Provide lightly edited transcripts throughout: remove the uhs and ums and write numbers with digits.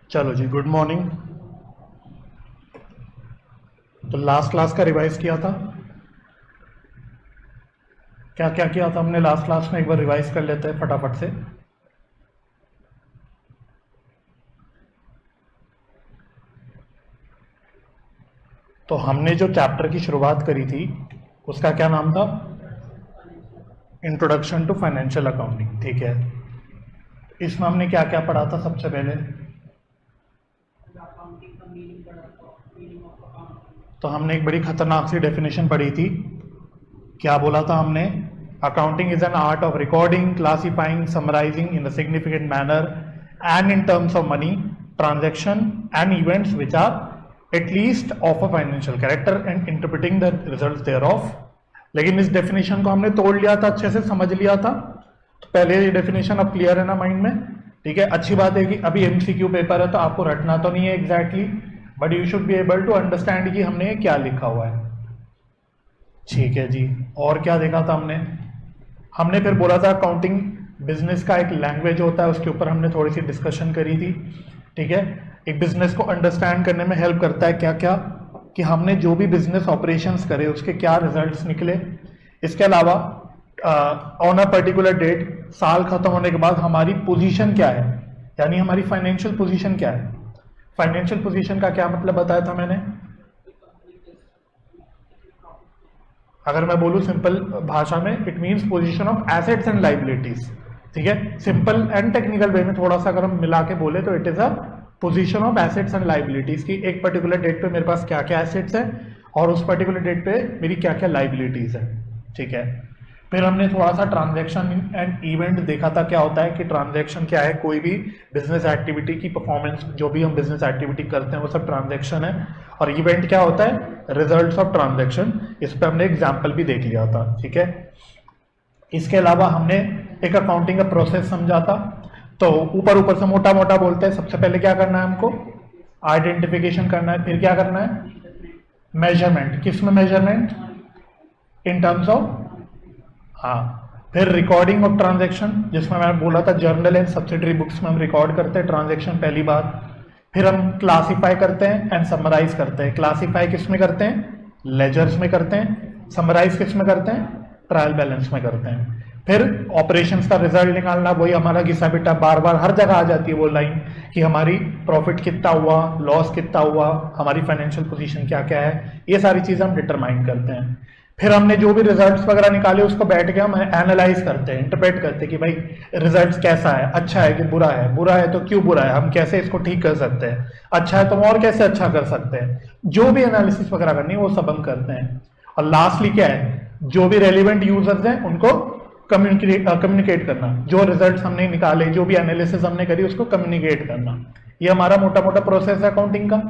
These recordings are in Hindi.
चलो जी, गुड मॉर्निंग। तो लास्ट क्लास का रिवाइज किया था, क्या क्या किया था हमने लास्ट क्लास में, एक बार रिवाइज कर लेते हैं फटाफट से। तो हमने जो चैप्टर की शुरुआत करी थी उसका क्या नाम था? Introduction to financial accounting. ठीक है, इसमें हमने क्या क्या पढ़ा था? सबसे पहले तो हमने एक बड़ी खतरनाक सी डेफिनेशन पढ़ी थी। क्या बोला था हमने? Accounting is an art of recording, classifying, summarising in a significant manner and in terms of money transaction and events which are at least of a financial character and interpreting the result thereof. लेकिन इस डेफिनेशन को हमने तोड़ लिया था, अच्छे से समझ लिया था। तो पहले ये डेफिनेशन अब क्लियर है ना माइंड में? ठीक है, अच्छी बात है कि अभी एमसीक्यू पेपर है तो आपको रटना तो नहीं है exactly, but you should be able to understand कि हमने क्या लिखा हुआ है। ठीक है जी, और क्या देखा था हमने फिर बोला था अकाउंटिंग बिजनेस का एक लैंग्वेज होता है, उसके ऊपर हमने थोड़ी सी डिस्कशन करी थी। ठीक है, एक बिजनेस को अंडरस्टैंड करने में हेल्प करता है क्या क्या, कि हमने जो भी बिजनेस ऑपरेशंस करे उसके क्या रिजल्ट्स निकले। इसके अलावा ऑन अ पर्टिकुलर डेट, साल खत्म होने के बाद हमारी पोजीशन क्या है, यानी हमारी फाइनेंशियल पोजीशन क्या है। फाइनेंशियल पोजीशन का क्या मतलब बताया था मैंने? अगर मैं बोलूं सिंपल भाषा में, it means position of assets and liabilities. ठीक है, सिंपल एंड टेक्निकल वे में थोड़ा सा अगर हम मिला के बोले तो it is a position of assets and liabilities, की एक पर्टिकुलर डेट पे मेरे पास क्या क्या एसेट्स है और उस पर्टिकुलर डेट पे मेरी क्या क्या लाइबिलिटीज है। ठीक है, फिर हमने थोड़ा सा ट्रांजैक्शन एंड इवेंट देखा था। क्या होता है कि ट्रांजैक्शन क्या है? कोई भी बिजनेस एक्टिविटी की परफॉर्मेंस, जो भी हम बिजनेस एक्टिविटी करते हैं वो सब ट्रांजैक्शन है। और इवेंट क्या होता है? Results of transaction. इस पर हमने एग्जाम्पल भी देख लिया था। ठीक है, इसके अलावा हमने एक अकाउंटिंग का प्रोसेस समझा था। तो ऊपर ऊपर से मोटा मोटा बोलते हैं, सबसे पहले क्या करना है हमको? आइडेंटिफिकेशन करना है। फिर क्या करना है? मेजरमेंट। किसमें मेजरमेंट? इन टर्म्स ऑफ, हाँ। फिर रिकॉर्डिंग ऑफ ट्रांजैक्शन, जिसमें मैंने बोला था जर्नल एंड सब्सिडरी बुक्स में हम रिकॉर्ड करते हैं ट्रांजैक्शन पहली बार। फिर हम क्लासीफाई करते हैं एंड समराइज करते हैं। क्लासीफाई किस में करते हैं? लेजर्स में करते हैं। समराइज किस में करते हैं? ट्रायल बैलेंस में करते हैं। फिर ऑपरेशंस का रिजल्ट निकालना, वही हमारा घिसा पिटा बार बार हर जगह आ जाती है वो लाइन, कि हमारी प्रॉफिट कितना हुआ, लॉस कितना हुआ, हमारी फाइनेंशियल पोजीशन क्या क्या है, ये सारी चीजें हम डिटरमाइन करते हैं। फिर हमने जो भी रिजल्ट्स वगैरह निकाले उसको बैठ के हम एनालाइज करते हैं, इंटरप्रेट करते हैं कि भाई रिजल्ट्स कैसा है, अच्छा है कि बुरा है, बुरा है तो क्यों बुरा है, हम कैसे इसको ठीक कर सकते हैं, अच्छा है तो हम और कैसे अच्छा कर सकते हैं। जो भी एनालिसिस वगैरह करनी है वो सब हम करते हैं। और लास्टली क्या है? जो भी रेलिवेंट यूजर्स हैं उनको कम्युनिकेट करना, जो रिजल्ट्स हमने निकाले, जो भी एनालिसिस हमने करी उसको कम्युनिकेट करना। ये हमारा मोटा मोटा प्रोसेस है अकाउंटिंग का।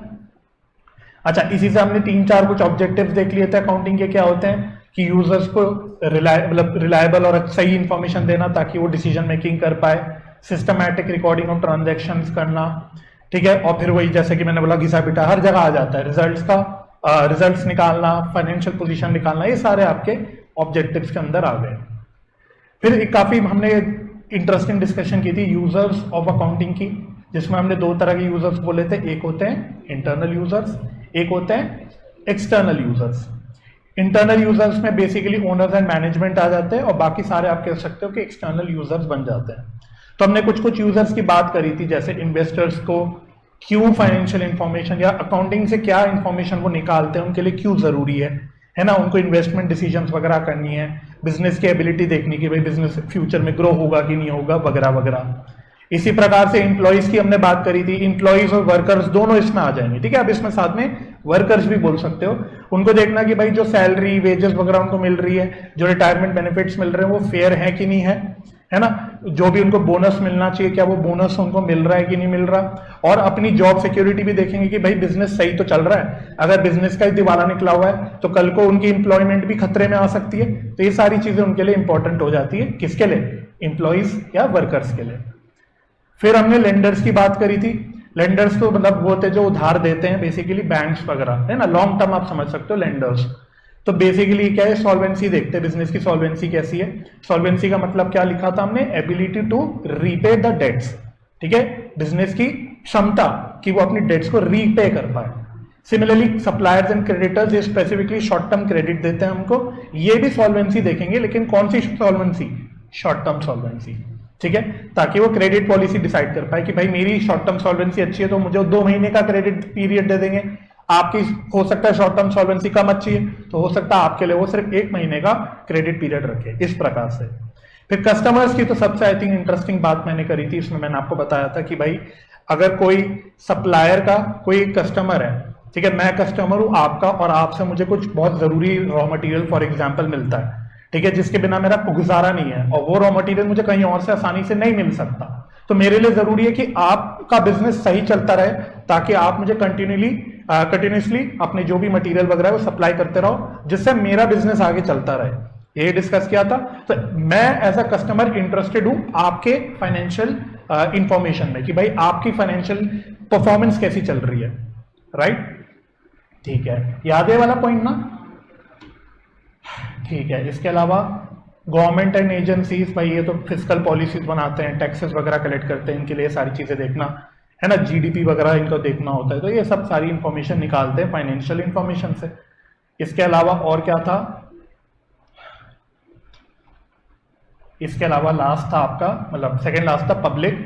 अच्छा, इसी से हमने 3-4 कुछ ऑब्जेक्टिव्स देख लिए थे अकाउंटिंग के। क्या होते हैं कि यूजर्स को रिलायबल और सही इंफॉर्मेशन देना ताकि वो डिसीजन मेकिंग कर पाए, सिस्टमैटिक रिकॉर्डिंग ऑफ ट्रांजैक्शंस करना। ठीक है, और फिर वही जैसे कि मैंने बोला घिसा पिटा हर जगह आ जाता है, रिजल्ट्स निकालना, फाइनेंशियल पोजीशन निकालना, ये सारे आपके ऑब्जेक्टिव्स के अंदर आ गए। फिर एक काफी हमने इंटरेस्टिंग डिस्कशन की थी यूजर्स ऑफ अकाउंटिंग की, जिसमें हमने 2 तरह के यूजर्स बोले थे। एक होते हैं इंटरनल यूजर्स, एक होते हैं एक्सटर्नल यूजर्स। इंटरनल यूजर्स में बेसिकली ओनर्स एंड मैनेजमेंट आ जाते हैं और बाकी सारे आप कह सकते हो कि एक्सटर्नल यूजर्स बन जाते हैं। तो हमने कुछ कुछ यूजर्स की बात करी थी, जैसे इन्वेस्टर्स को क्यों फाइनेंशियल इंफॉर्मेशन या अकाउंटिंग से क्या इंफॉर्मेशन वो निकालते हैं, उनके लिए क्यों जरूरी है ना। उनको इन्वेस्टमेंट डिसीजंस वगैरह करनी है, बिजनेस की एबिलिटी देखनी कि भाई बिजनेस फ्यूचर में ग्रो होगा कि नहीं होगा, वगैरह वगैरह। इसी प्रकार से एम्प्लॉइज की हमने बात करी थी, एम्प्लॉइज और वर्कर्स दोनों इसमें आ जाएंगे। ठीक है, अब इसमें साथ में वर्कर्स भी बोल सकते हो। उनको देखना कि भाई जो सैलरी वेजेस वगैरह उनको मिल रही है, जो रिटायरमेंट बेनिफिट्स मिल रहे हैं वो फेयर है कि नहीं है ना। जो भी उनको बोनस मिलना चाहिए, क्या वो बोनस उनको मिल रहा है कि नहीं मिल रहा। और अपनी जॉब सिक्योरिटी भी देखेंगे कि भाई बिजनेस सही तो चल रहा है, अगर बिजनेस का ही दिवाला निकला हुआ है तो कल को उनकी एम्प्लॉयमेंट भी खतरे में आ सकती है। तो ये सारी चीजें उनके लिए इंपॉर्टेंट हो जाती है, किसके लिए? एम्प्लॉइज या वर्कर्स के लिए। फिर हमने लेंडर्स की बात करी थी। लेंडर्स तो मतलब वो होते जो उधार देते हैं, बेसिकली बैंक्स वगैरह, है ना, लॉन्ग टर्म आप समझ सकते हो लेंडर्स। तो बेसिकली क्या है? सॉल्वेंसी देखते हैं, बिजनेस की सॉल्वेंसी कैसी है। सॉल्वेंसी का मतलब क्या लिखा था हमने? Ability to repay the debts. ठीक है, बिजनेस की क्षमता कि वो अपनी डेट्स को रीपे कर पाए। सिमिलरली सप्लायर्स एंड क्रेडिटर्स ये स्पेसिफिकली शॉर्ट टर्म क्रेडिट देते हैं हमको, ये भी सॉल्वेंसी देखेंगे, लेकिन कौन सी सॉल्वेंसी? शॉर्ट टर्म सॉल्वेंसी, ठीक है, ताकि वो क्रेडिट पॉलिसी डिसाइड कर पाए कि भाई मेरी शॉर्ट टर्म सॉल्वेंसी अच्छी है तो मुझे 2 महीने का क्रेडिट पीरियड दे देंगे, आपकी हो सकता है शॉर्ट टर्म सॉल्वेंसी कम अच्छी है तो हो सकता है आपके लिए वो सिर्फ 1 महीने का क्रेडिट पीरियड रखे, इस प्रकार से। फिर कस्टमर्स की तो सबसे आई थिंक इंटरेस्टिंग बात मैंने करी थी, इसमें मैंने आपको बताया था कि भाई अगर कोई सप्लायर का कोई कस्टमर है, ठीक है, मैं कस्टमर हूं आपका और आपसे मुझे कुछ बहुत जरूरी रॉ मटेरियल फॉर एग्जांपल मिलता है, ठीक है, जिसके बिना मेरा गुजारा नहीं है और वो रॉ मटेरियल मुझे कहीं और से आसानी से नहीं मिल सकता, तो मेरे लिए जरूरी है कि आपका बिजनेस सही चलता रहे ताकि आप मुझे कंटिन्यूसली अपने जो भी मटेरियल वगैरह वो सप्लाई करते रहो जिससे मेरा बिजनेस आगे चलता रहे। ये डिस्कस किया था। तो मैं एज अ कस्टमर इंटरेस्टेड हूं आपके फाइनेंशियल इंफॉर्मेशन में कि भाई आपकी फाइनेंशियल परफॉर्मेंस कैसी चल रही है, राइट? ठीक है, याद है वाला पॉइंट ना? ठीक है, इसके अलावा गवर्नमेंट एंड एजेंसीज, भाई ये तो फिस्कल पॉलिसीज बनाते हैं, टैक्सेस वगैरह कलेक्ट करते हैं, इनके लिए सारी चीजें देखना है ना, जीडीपी वगैरह इनको देखना होता है, तो ये सब सारी इंफॉर्मेशन निकालते हैं फाइनेंशियल इंफॉर्मेशन से। इसके अलावा और क्या था? इसके अलावा लास्ट था आपका, मतलब सेकंड लास्ट था पब्लिक,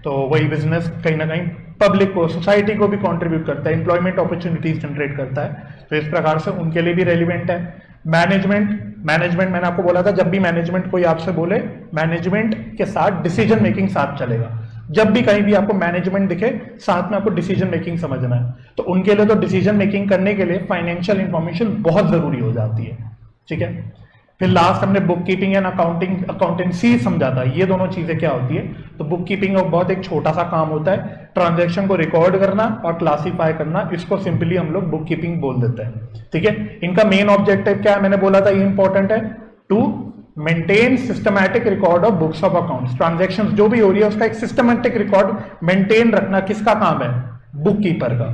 तो वही बिजनेस कहीं ना कहीं पब्लिक को, सोसाइटी को भी कंट्रीब्यूट करता है, एम्प्लॉयमेंट अपॉर्चुनिटीज जनरेट करता है, तो इस प्रकार से उनके लिए भी रेलिवेंट है। मैनेजमेंट मैंने आपको बोला था जब भी मैनेजमेंट कोई आपसे बोले, मैनेजमेंट के साथ डिसीजन मेकिंग साथ चलेगा। जब भी कहीं भी आपको मैनेजमेंट दिखे साथ में आपको डिसीजन मेकिंग समझना है, तो उनके लिए तो डिसीजन मेकिंग करने के लिए फाइनेंशियल इंफॉर्मेशन बहुत जरूरी हो जाती है, ठीक है। फिर लास्ट हमने बुक कीपिंग एंड अकाउंटेंसी समझा था, ये दोनों चीजें क्या होती है। तो बुक कीपिंग बहुत एक छोटा सा काम होता है, ट्रांजैक्शन को रिकॉर्ड करना और क्लासीफाई करना, इसको सिंपली हम लोग बुक कीपिंग बोल देते हैं, ठीक है। इनका मेन ऑब्जेक्टिव क्या है, मैंने बोला था ये इंपॉर्टेंट है, to maintain systematic record of books of accounts. Transactions जो भी हो रही है उसका एक सिस्टमैटिक रिकॉर्ड मेंटेन रखना किसका काम है? बुक कीपर का,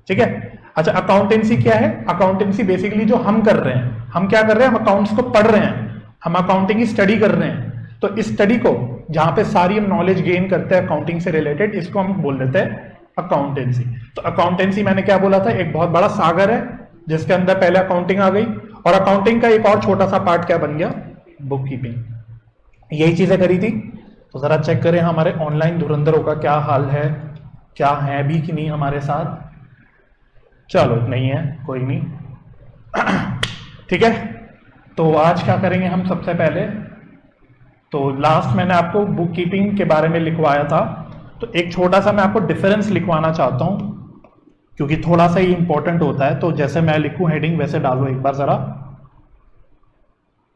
ठीक है। अच्छा, अकाउंटेंसी क्या है? अकाउंटेंसी बेसिकली जो हम कर रहे हैं, हम क्या कर रहे हैं? हम अकाउंट्स को पढ़ रहे हैं, हम अकाउंटिंग की स्टडी कर रहे हैं, तो इस स्टडी को जहां पे सारी हम नॉलेज गेन करते हैं अकाउंटिंग से रिलेटेड, इसको हम बोल देते हैं अकाउंटेंसी। तो अकाउंटेंसी मैंने क्या बोला था, एक बहुत बड़ा सागर है जिसके अंदर पहले अकाउंटिंग आ गई, और अकाउंटिंग का एक और छोटा सा पार्ट क्या बन गया? Book keeping. यही चीजें करी थी। तो जरा चेक करें हमारे ऑनलाइन धुरंधरों का क्या हाल है, क्या है भी कि नहीं हमारे साथ। चलो नहीं है, कोई नहीं, ठीक है। तो आज क्या करेंगे हम? सबसे पहले तो लास्ट मैंने आपको बुक कीपिंग के बारे में लिखवाया था, तो एक छोटा सा मैं आपको डिफरेंस लिखवाना चाहता हूं क्योंकि थोड़ा सा ही इंपॉर्टेंट होता है। तो जैसे मैं लिखूं हेडिंग वैसे डालो एक बार जरा,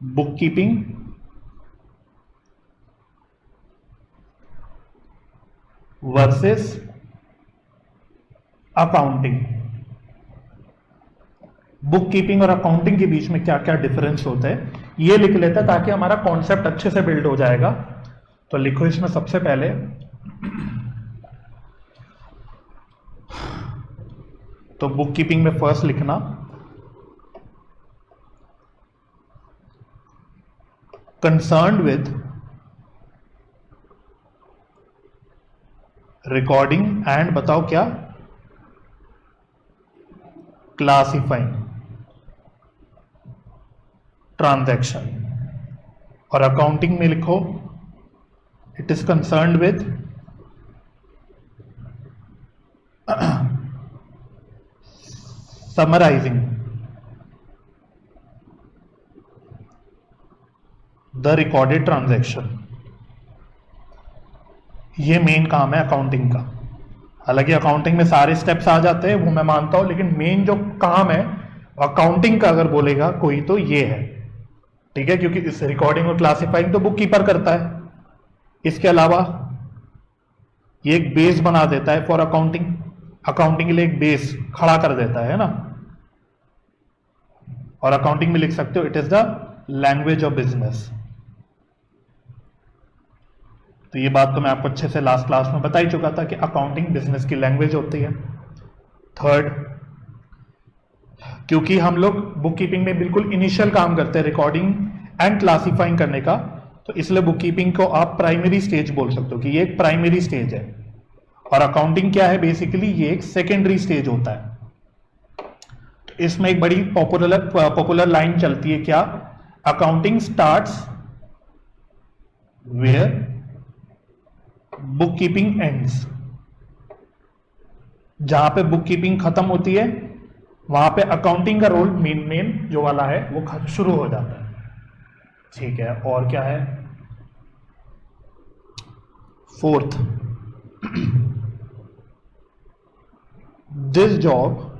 book keeping versus accounting. Book keeping और अकाउंटिंग के बीच में क्या क्या डिफरेंस होता है ये लिख लेता है ताकि हमारा कॉन्सेप्ट अच्छे से बिल्ड हो जाएगा। तो लिखो इसमें सबसे पहले तो बुक कीपिंग में फर्स्ट लिखना कंसर्न्ड विद रिकॉर्डिंग एंड बताओ क्या? Classifying transaction. और अकाउंटिंग में लिखो it is concerned with summarising the recorded transaction. ये मेन काम है अकाउंटिंग का। हालांकि अकाउंटिंग में सारे स्टेप्स आ जाते हैं वो मैं मानता हूं, लेकिन मेन जो काम है अकाउंटिंग का अगर बोलेगा कोई तो ये है, ठीक है, क्योंकि इस रिकॉर्डिंग और क्लासिफाइंग तो बुक कीपर करता है। इसके अलावा ये एक बेस बना देता है फॉर अकाउंटिंग, अकाउंटिंग के लिए एक बेस खड़ा कर देता है ना। और अकाउंटिंग में लिख सकते हो it is the language of business. तो ये बात तो मैं आपको अच्छे से लास्ट क्लास में बता ही चुका था कि अकाउंटिंग बिजनेस की लैंग्वेज होती है। थर्ड, क्योंकि हम लोग बुक कीपिंग में बिल्कुल इनिशियल काम करते हैं रिकॉर्डिंग एंड क्लासिफाइंग करने का, तो इसलिए बुक कीपिंग को आप प्राइमरी स्टेज बोल सकते हो कि ये एक प्राइमरी स्टेज है। और अकाउंटिंग क्या है बेसिकली, ये एक सेकेंडरी स्टेज होता है। इसमें एक बड़ी पॉपुलर लाइन चलती है क्या, accounting starts where bookkeeping ends. जहां पे बुक कीपिंग खत्म होती है वहां पे अकाउंटिंग का रोल मेन जो वाला है वो शुरू हो जाता है। ठीक है, और क्या है, fourth, this job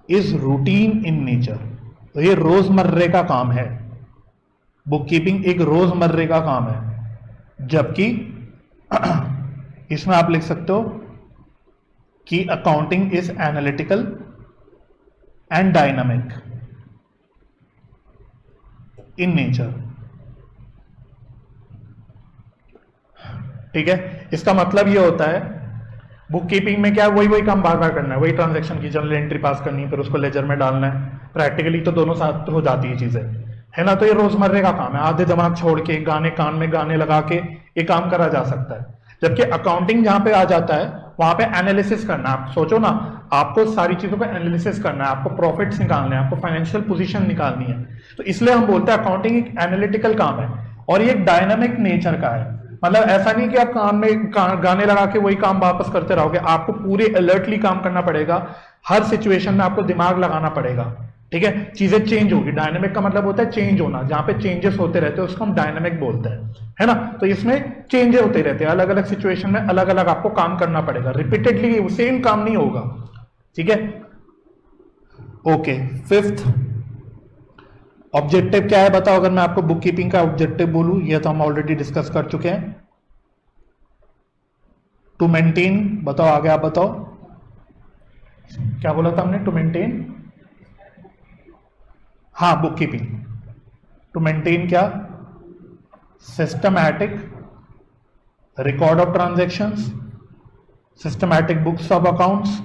is routine in nature. तो ये रोजमर्रे का काम है, बुक कीपिंग एक रोजमर्रे का काम है। जबकि इसमें आप लिख सकते हो कि accounting is analytical and dynamic in nature. ठीक है, इसका मतलब ये होता है बुक कीपिंग में क्या, वही काम बार बार करना है, वही ट्रांजैक्शन की जनरल एंट्री पास करनी है, फिर उसको लेजर में डालना है। प्रैक्टिकली तो दोनों साथ हो जाती है चीजें, है ना। तो ये रोजमर्रे का काम है, आधे दिमाग छोड़ के गाने कान में गाने लगा के ये काम करा जा सकता है। जबकि अकाउंटिंग जहां पे आ जाता है वहां पे एनालिसिस करना है। आप सोचो ना, आपको सारी चीजों का एनालिसिस करना है, आपको प्रॉफिट्स निकालने हैं, आपको फाइनेंशियल पोजीशन निकालनी है। तो इसलिए हम बोलते हैं अकाउंटिंग एक एनालिटिकल काम है और ये एक डायनामिक नेचर का है। मतलब ऐसा नहीं कि आप कान में गाने लगा के वही काम वापस करते रहोगे, आपको पूरे अलर्टली काम करना पड़ेगा, हर सिचुएशन में आपको दिमाग लगाना पड़ेगा। ठीक है, चीजें चेंज होगी। डायनामिक का मतलब होता है चेंज होना, जहां पे चेंजेस होते रहते हैं उसको हम डायनामिक बोलते हैं, है ना। तो इसमें चेंजेस होते रहते हैं, अलग अलग सिचुएशन में अलग अलग आपको काम करना पड़ेगा, रिपीटेडली सेम काम नहीं होगा। ठीक है, ओके। फिफ्थ, ऑब्जेक्टिव क्या है बताओ, अगर मैं आपको बुक कीपिंग का ऑब्जेक्टिव बोलूं, ये तो हम ऑलरेडी डिस्कस कर चुके हैं। टू मेंटेन, बताओ आगे आप बताओ, क्या बोला था हमने, टू मेंटेन, हाँ बुक कीपिंग, टू मेंटेन क्या, systematic record of transactions, systematic books of accounts,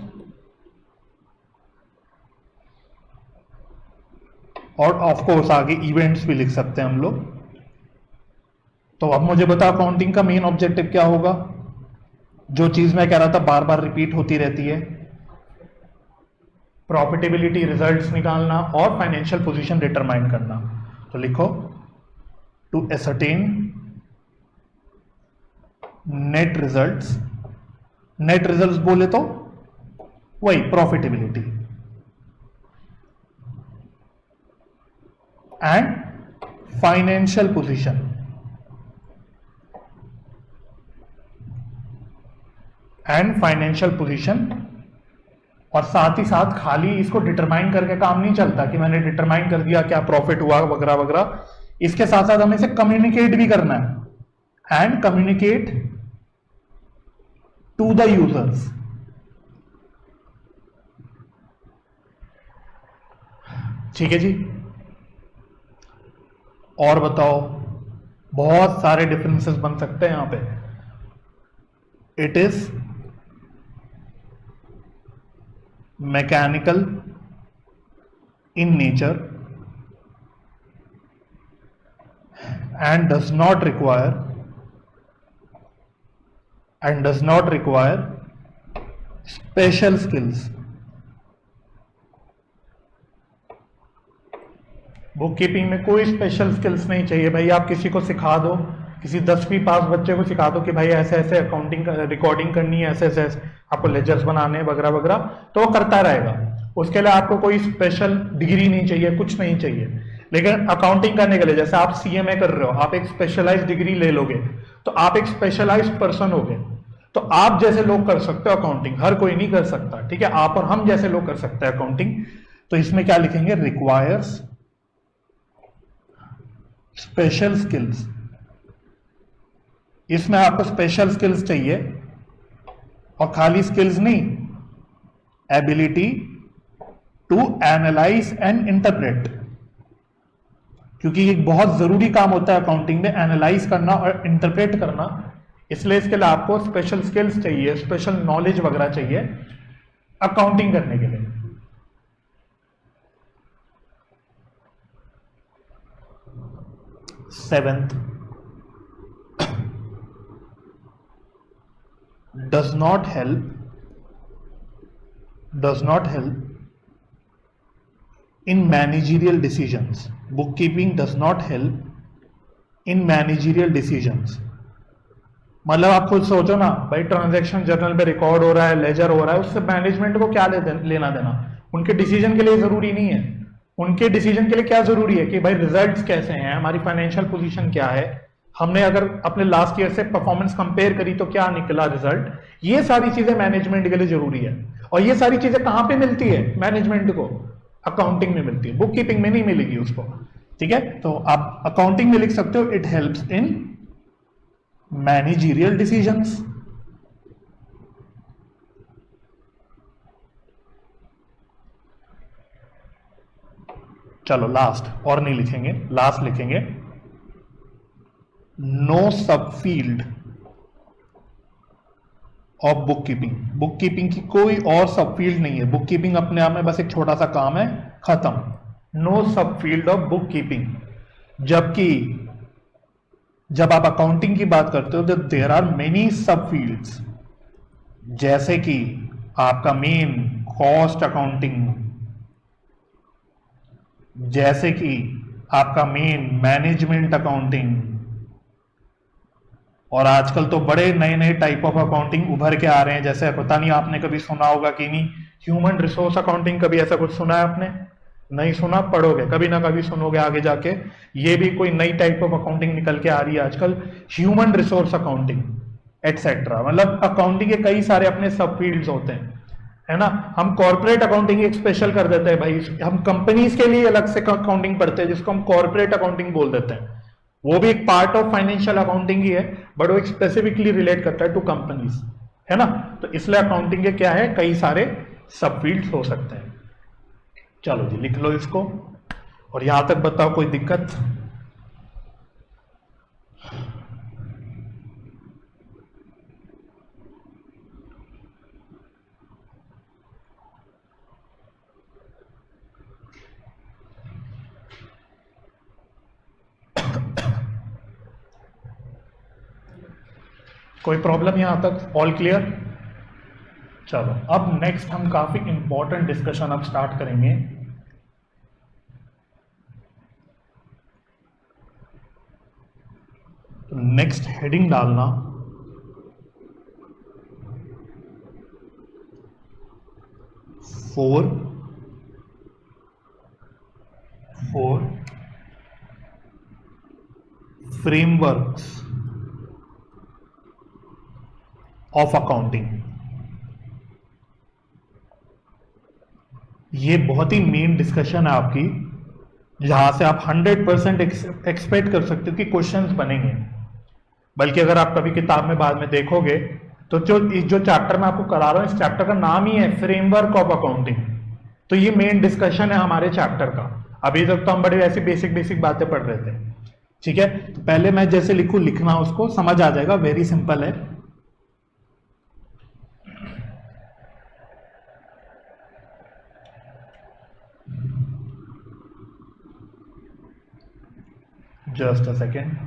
और ऑफ कोर्स आगे इवेंट्स भी लिख सकते हैं हम लोग। तो अब मुझे बता अकाउंटिंग का मेन ऑब्जेक्टिव क्या होगा, जो चीज मैं कह रहा था बार बार रिपीट होती रहती है, प्रॉफिटेबिलिटी रिजल्ट्स निकालना और फाइनेंशियल पोजीशन डिटरमाइन करना। तो लिखो, to ascertain net results, net results बोले तो वही profitability and financial position, and financial position. और साथ ही साथ खाली इसको डिटरमाइन करके काम नहीं चलता कि मैंने डिटरमाइन कर दिया क्या प्रॉफिट हुआ वगैरह वगैरह, इसके साथ साथ हमें इसे कम्युनिकेट भी करना है, and communicate to the users. ठीक है जी, और बताओ, बहुत सारे डिफरेंसेस बन सकते हैं यहां पे। It is mechanical in nature and does not require special skills। Book keeping में कोई स्पेशल स्किल्स नहीं चाहिए भाई। आप किसी को सिखा दो, किसी 10वीं पास बच्चे को सिखा दो कि भाई ऐसे ऐसे अकाउंटिंग रिकॉर्डिंग करनी है, ऐसे ऐसे आपको लेजर्स बनाने वगैरह वगैरह, तो वो करता रहेगा। उसके लिए आपको कोई स्पेशल डिग्री नहीं चाहिए, कुछ नहीं चाहिए। लेकिन अकाउंटिंग करने के लिए, जैसे आप सीएमए कर रहे हो, आप एक स्पेशलाइज्ड डिग्री ले लोगे तो आप एक स्पेशलाइज्ड पर्सन होगे। तो आप जैसे लोग कर सकते हो अकाउंटिंग, हर कोई नहीं कर सकता। ठीक है, आप और हम जैसे लोग कर सकते हैं अकाउंटिंग। तो इसमें क्या लिखेंगे, रिक्वायर्स स्पेशल स्किल्स। इसमें आपको स्पेशल स्किल्स चाहिए, और खाली स्किल्स नहीं, ability to analyse and interpret, क्योंकि एक बहुत जरूरी काम होता है अकाउंटिंग में, एनालाइज करना और इंटरप्रेट करना। इसलिए इसके लिए आपको स्पेशल स्किल्स चाहिए, स्पेशल नॉलेज वगैरह चाहिए अकाउंटिंग करने के लिए। Seventh, does not help in managerial decisions. Bookkeeping does not help in managerial decisions. मतलब आप खुद सोचो ना भाई, ट्रांजैक्शन जर्नल पे रिकॉर्ड हो रहा है, लेजर हो रहा है, उससे मैनेजमेंट को क्या लेना देना? उनके डिसीजन के लिए जरूरी नहीं है। उनके डिसीजन के लिए क्या जरूरी है कि भाई रिजल्ट्स कैसे हैं, हमारी फाइनेंशियल पोजीशन क्या है, हमने अगर अपने लास्ट ईयर से परफॉर्मेंस कंपेयर करी तो क्या निकला रिजल्ट। ये सारी चीजें मैनेजमेंट के लिए जरूरी है। और ये सारी चीजें कहां पे मिलती है मैनेजमेंट को? अकाउंटिंग में मिलती है, बुक कीपिंग में नहीं मिलेगी उसको। ठीक है, तो आप अकाउंटिंग में लिख सकते हो it helps in managerial decisions. चलो लास्ट, और नहीं लिखेंगे, लास्ट लिखेंगे no subfield of bookkeeping. Bookkeeping की कोई और सबफील्ड नहीं है, बुक कीपिंग अपने आप में बस एक छोटा सा काम है, खत्म। No subfield of bookkeeping. जबकि जब आप अकाउंटिंग की बात करते हो तो देयर आर मेनी सबफील्ड्स, जैसे कि आपका मेन कॉस्ट अकाउंटिंग, जैसे कि आपका मेन मैनेजमेंट अकाउंटिंग, और आजकल तो बड़े नए नए टाइप ऑफ अकाउंटिंग उभर के आ रहे हैं। जैसे पता नहीं आपने कभी सुना होगा कि नहीं, ह्यूमन रिसोर्स अकाउंटिंग, कभी ऐसा कुछ सुना है आपने? नहीं सुना, पढ़ोगे कभी ना कभी, सुनोगे आगे जाके। ये भी कोई नई टाइप ऑफ अकाउंटिंग निकल के आ रही है आजकल, ह्यूमन रिसोर्स अकाउंटिंग एटसेट्रा। मतलब अकाउंटिंग के कई सारे अपने सब फील्ड्स होते हैं, है ना। हम कॉर्पोरेट अकाउंटिंग एक स्पेशल कर देते हैं भाई, हम कंपनीज के लिए अलग से अकाउंटिंग पढ़ते हैं जिसको हम कॉर्पोरेट अकाउंटिंग बोल देते हैं। वो भी एक पार्ट ऑफ फाइनेंशियल अकाउंटिंग ही है, बट वो एक स्पेसिफिकली रिलेट करता है टू कंपनीज, है ना। तो इसलिए अकाउंटिंग के क्या है, कई सारे सब फील्ड्स हो सकते हैं। चलो जी लिख लो इसको, और यहां तक बताओ कोई दिक्कत? कोई प्रॉब्लम यहां तक? All clear? चलो अब नेक्स्ट हम काफी इंपॉर्टेंट डिस्कशन अब स्टार्ट करेंगे। तो नेक्स्ट हेडिंग डालना फोर फ्रेमवर्क्स ऑफ अकाउंटिंग। ये बहुत ही मेन डिस्कशन है आपकी, जहां से आप 100% एक्सपेक्ट कर सकते हो कि क्वेश्चंस बनेंगे। बल्कि अगर आप कभी किताब में बाद में देखोगे तो जो चैप्टर मैं आपको करा रहा हूं, इस चैप्टर का नाम ही है फ्रेमवर्क ऑफ अकाउंटिंग। तो ये मेन डिस्कशन है हमारे चैप्टर का। अभी तक तो हम बड़ी ऐसी बेसिक बातें पढ़ रहे थे, ठीक है। तो पहले मैं जैसे लिखूं, लिखना उसको समझ आ जाएगा, वेरी सिंपल है। Just a second.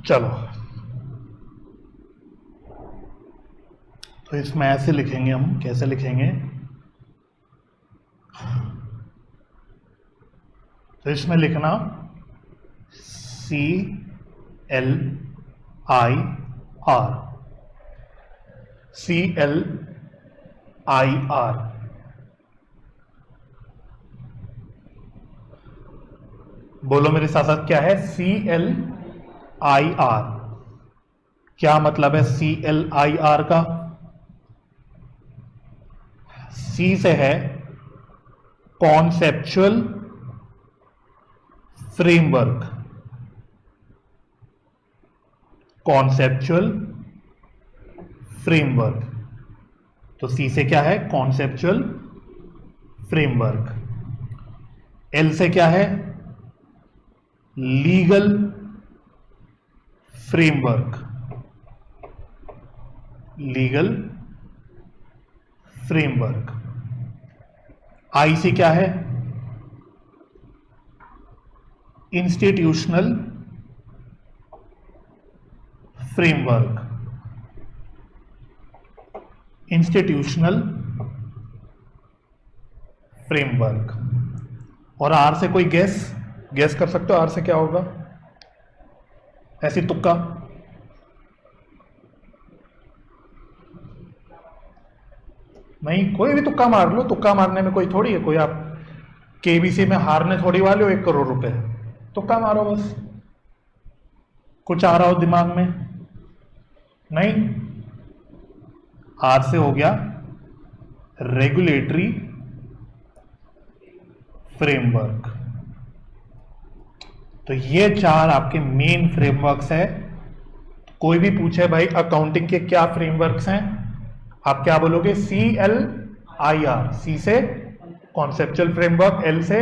चलो तो इसमें ऐसे लिखेंगे हम, कैसे लिखेंगे? तो इसमें लिखना CLIR बोलो मेरे साथ साथ, क्या है? CLIR। क्या मतलब है CLIR का? C से है कॉन्सेप्चुअल फ्रेमवर्क। कॉन्सेप्चुअल फ्रेमवर्क, तो C से क्या है? Conceptual framework. L से क्या है? Legal framework. Legal framework. I से क्या है? Institutional framework. Institutional framework. और R से कोई गेस कर सकते हो? R से क्या होगा? ऐसी तुक्का? नहीं, कोई भी तुक्का मार लो। तुक्का मारने में कोई थोड़ी है, कोई आप केबीसी में हारने थोड़ी वाले हो 1 करोड़ रुपए। तुक्का मारो बस, कुछ आ रहा हो दिमाग में। नहीं, R से हो गया रेगुलेटरी फ्रेमवर्क। तो ये 4 आपके मेन फ्रेमवर्क्स है। कोई भी पूछे भाई अकाउंटिंग के क्या फ्रेमवर्क्स हैं, आप क्या बोलोगे? CLIR। C से कॉन्सेप्चुअल फ्रेमवर्क, L से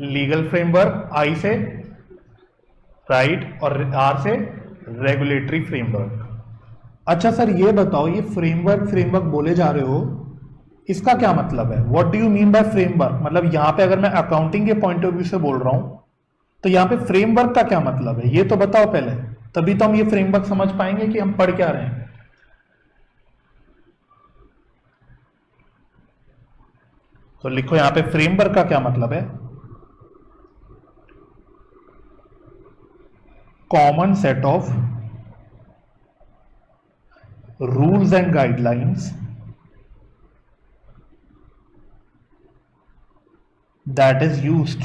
लीगल फ्रेमवर्क, I से राइट, और R से रेगुलेटरी फ्रेमवर्क। अच्छा सर ये बताओ, ये फ्रेमवर्क बोले जा रहे हो, इसका क्या मतलब है? What do you mean by framework? मतलब यहां पे अगर मैं अकाउंटिंग के पॉइंट ऑफ व्यू से बोल रहा हूं तो यहां पे फ्रेमवर्क का क्या मतलब है, ये तो बताओ पहले, तभी तो हम ये फ्रेमवर्क समझ पाएंगे कि हम पढ़ क्या रहे हैं। तो लिखो यहां पे फ्रेमवर्क का क्या मतलब है? Common set of rules and guidelines that is used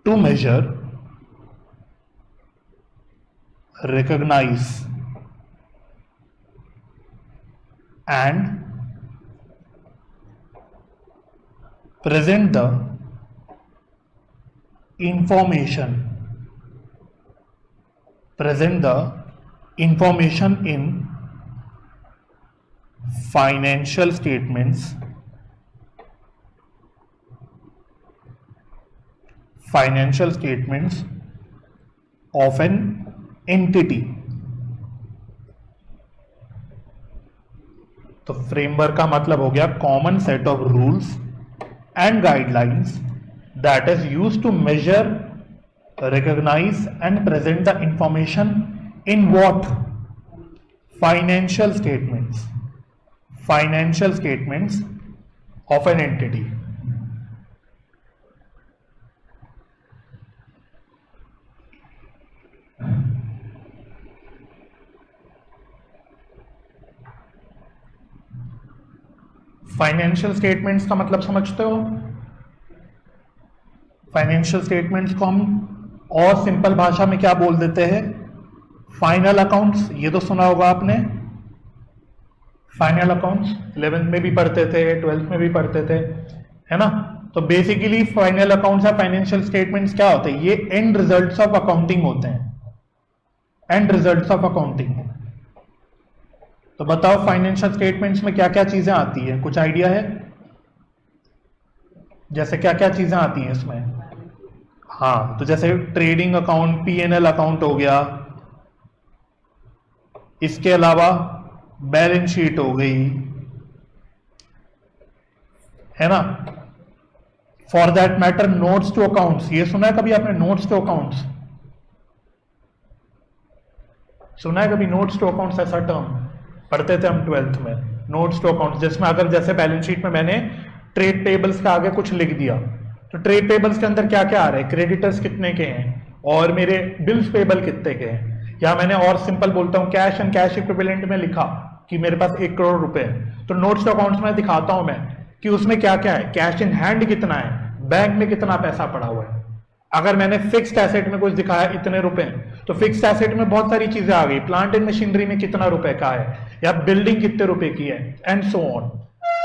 to measure, recognize and present the information in financial statements of an entity। तो फ्रेमवर्क का मतलब हो गया common set of rules and guidelines that is used to measure, recognise and present the information in what? financial statements of an entity। Financial statements का मतलब समझते हो? फाइनेंशियल स्टेटमेंट्स को हम और सिंपल भाषा में क्या बोल देते हैं? Final accounts. ये तो सुना होगा आपने, फाइनल अकाउंट्स 11th में भी पढ़ते थे, 12th में भी पढ़ते थे, है ना? तो बेसिकली फाइनल अकाउंट्स या फाइनेंशियल स्टेटमेंट्स क्या होते हैं? ये एंड रिजल्ट्स ऑफ अकाउंटिंग होते हैं, एंड रिजल्ट्स ऑफ अकाउंटिंग। तो बताओ फाइनेंशियल स्टेटमेंट्स में क्या क्या चीजें आती है, कुछ आइडिया है? जैसे क्या क्या चीजें आती हैं इसमें? हाँ, तो जैसे ट्रेडिंग अकाउंट, P&L अकाउंट हो गया, इसके अलावा बैलेंस शीट हो गई, है ना? For that matter notes to accounts, ये सुना है कभी आपने? नोट्स टू अकाउंट्स सुना है कभी? नोट्स टू अकाउंट्स ऐसा टर्म पढ़ते थे हम 12th में, नोट्स टू अकाउंट्स। जिसमें अगर जैसे बैलेंस शीट में मैंने ट्रेड पेबल्स के आगे कुछ लिख दिया, तो ट्रेड पेबल्स के अंदर क्या क्या आ रहा है? क्रेडिटर्स कितने के हैं और मेरे बिल्स पेबल कितने के हैं। या मैंने और सिंपल बोलता हूं, कैश एंड कैश इक्विवेलेंट में लिखा कि मेरे पास 1 करोड़ रुपए है, तो नोट्स टू अकाउंट्स में दिखाता हूं मैं कि उसमें क्या क्या है, कैश इन हैंड कितना है, बैंक में कितना पैसा पड़ा हुआ है। अगर मैंने फिक्स्ड एसेट में कुछ दिखाया इतने रुपए, तो फिक्स्ड एसेट में बहुत सारी चीजें आ गई, प्लांट एंड मशीनरी में कितना रुपए का है, या बिल्डिंग कितने रुपए की है, एंड सो ऑन।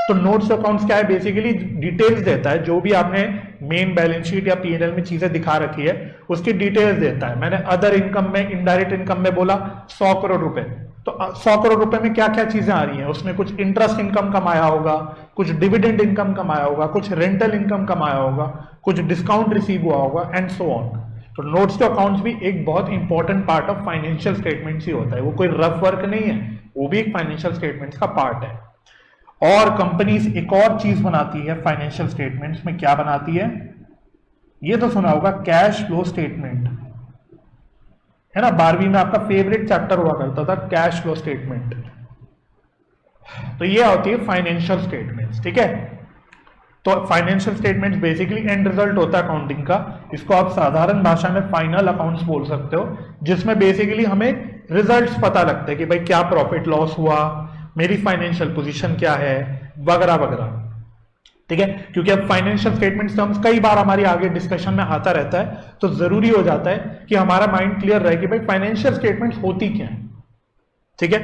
तो नोट्स अकाउंट्स क्या है, बेसिकली डिटेल्स देता है, जो भी आपने मेन बैलेंस शीट या पीएनएल में चीजें दिखा रखी है उसकी डिटेल्स देता है। मैंने अदर इनकम में, इनडायरेक्ट इनकम में बोला 100 करोड़ रुपए, तो 100 करोड़ रुपए में क्या क्या चीजें आ रही हैं, उसमें कुछ इंटरेस्ट इनकम कमाया होगा, कुछ डिविडेंड इनकम कमाया होगा, कुछ रेंटल इनकम कमाया होगा, कुछ डिस्काउंट रिसीव हुआ होगा, एंड सो ऑन। तो नोट्स टू अकाउंट्स भी एक बहुत important part of financial statements ही होता है, वो कोई रफ वर्क नहीं है, वो भी एक फाइनेंशियल स्टेटमेंट्स का पार्ट है। और कंपनीज एक और चीज बनाती है फाइनेंशियल स्टेटमेंट्स में, क्या बनाती है, ये तो सुना होगा, कैश फ्लो स्टेटमेंट, है ना, 12वीं में आपका फेवरेट चैप्टर हुआ करता था कैश फ्लो स्टेटमेंट। तो ये होती है फाइनेंशियल स्टेटमेंट्स, ठीक है। तो financial statements basically and result होता है अकाउंटिंग का, इसको आप साधारण भाषा में फाइनल अकाउंट्स बोल सकते हो, जिसमें बेसिकली हमें रिजल्ट्स पता लगते हैं कि भाई क्या प्रॉफिट लॉस हुआ, मेरी फाइनेंशियल पोजीशन क्या है, वगैरह वगैरह, ठीक है। क्योंकि अब फाइनेंशियल स्टेटमेंट्स टर्म्स कई बार हमारी आगे डिस्कशन में आता रहता है, तो जरूरी हो जाता है कि हमारा माइंड क्लियर रहे कि भाई फाइनेंशियल स्टेटमेंट्स होती क्या है, ठीक है।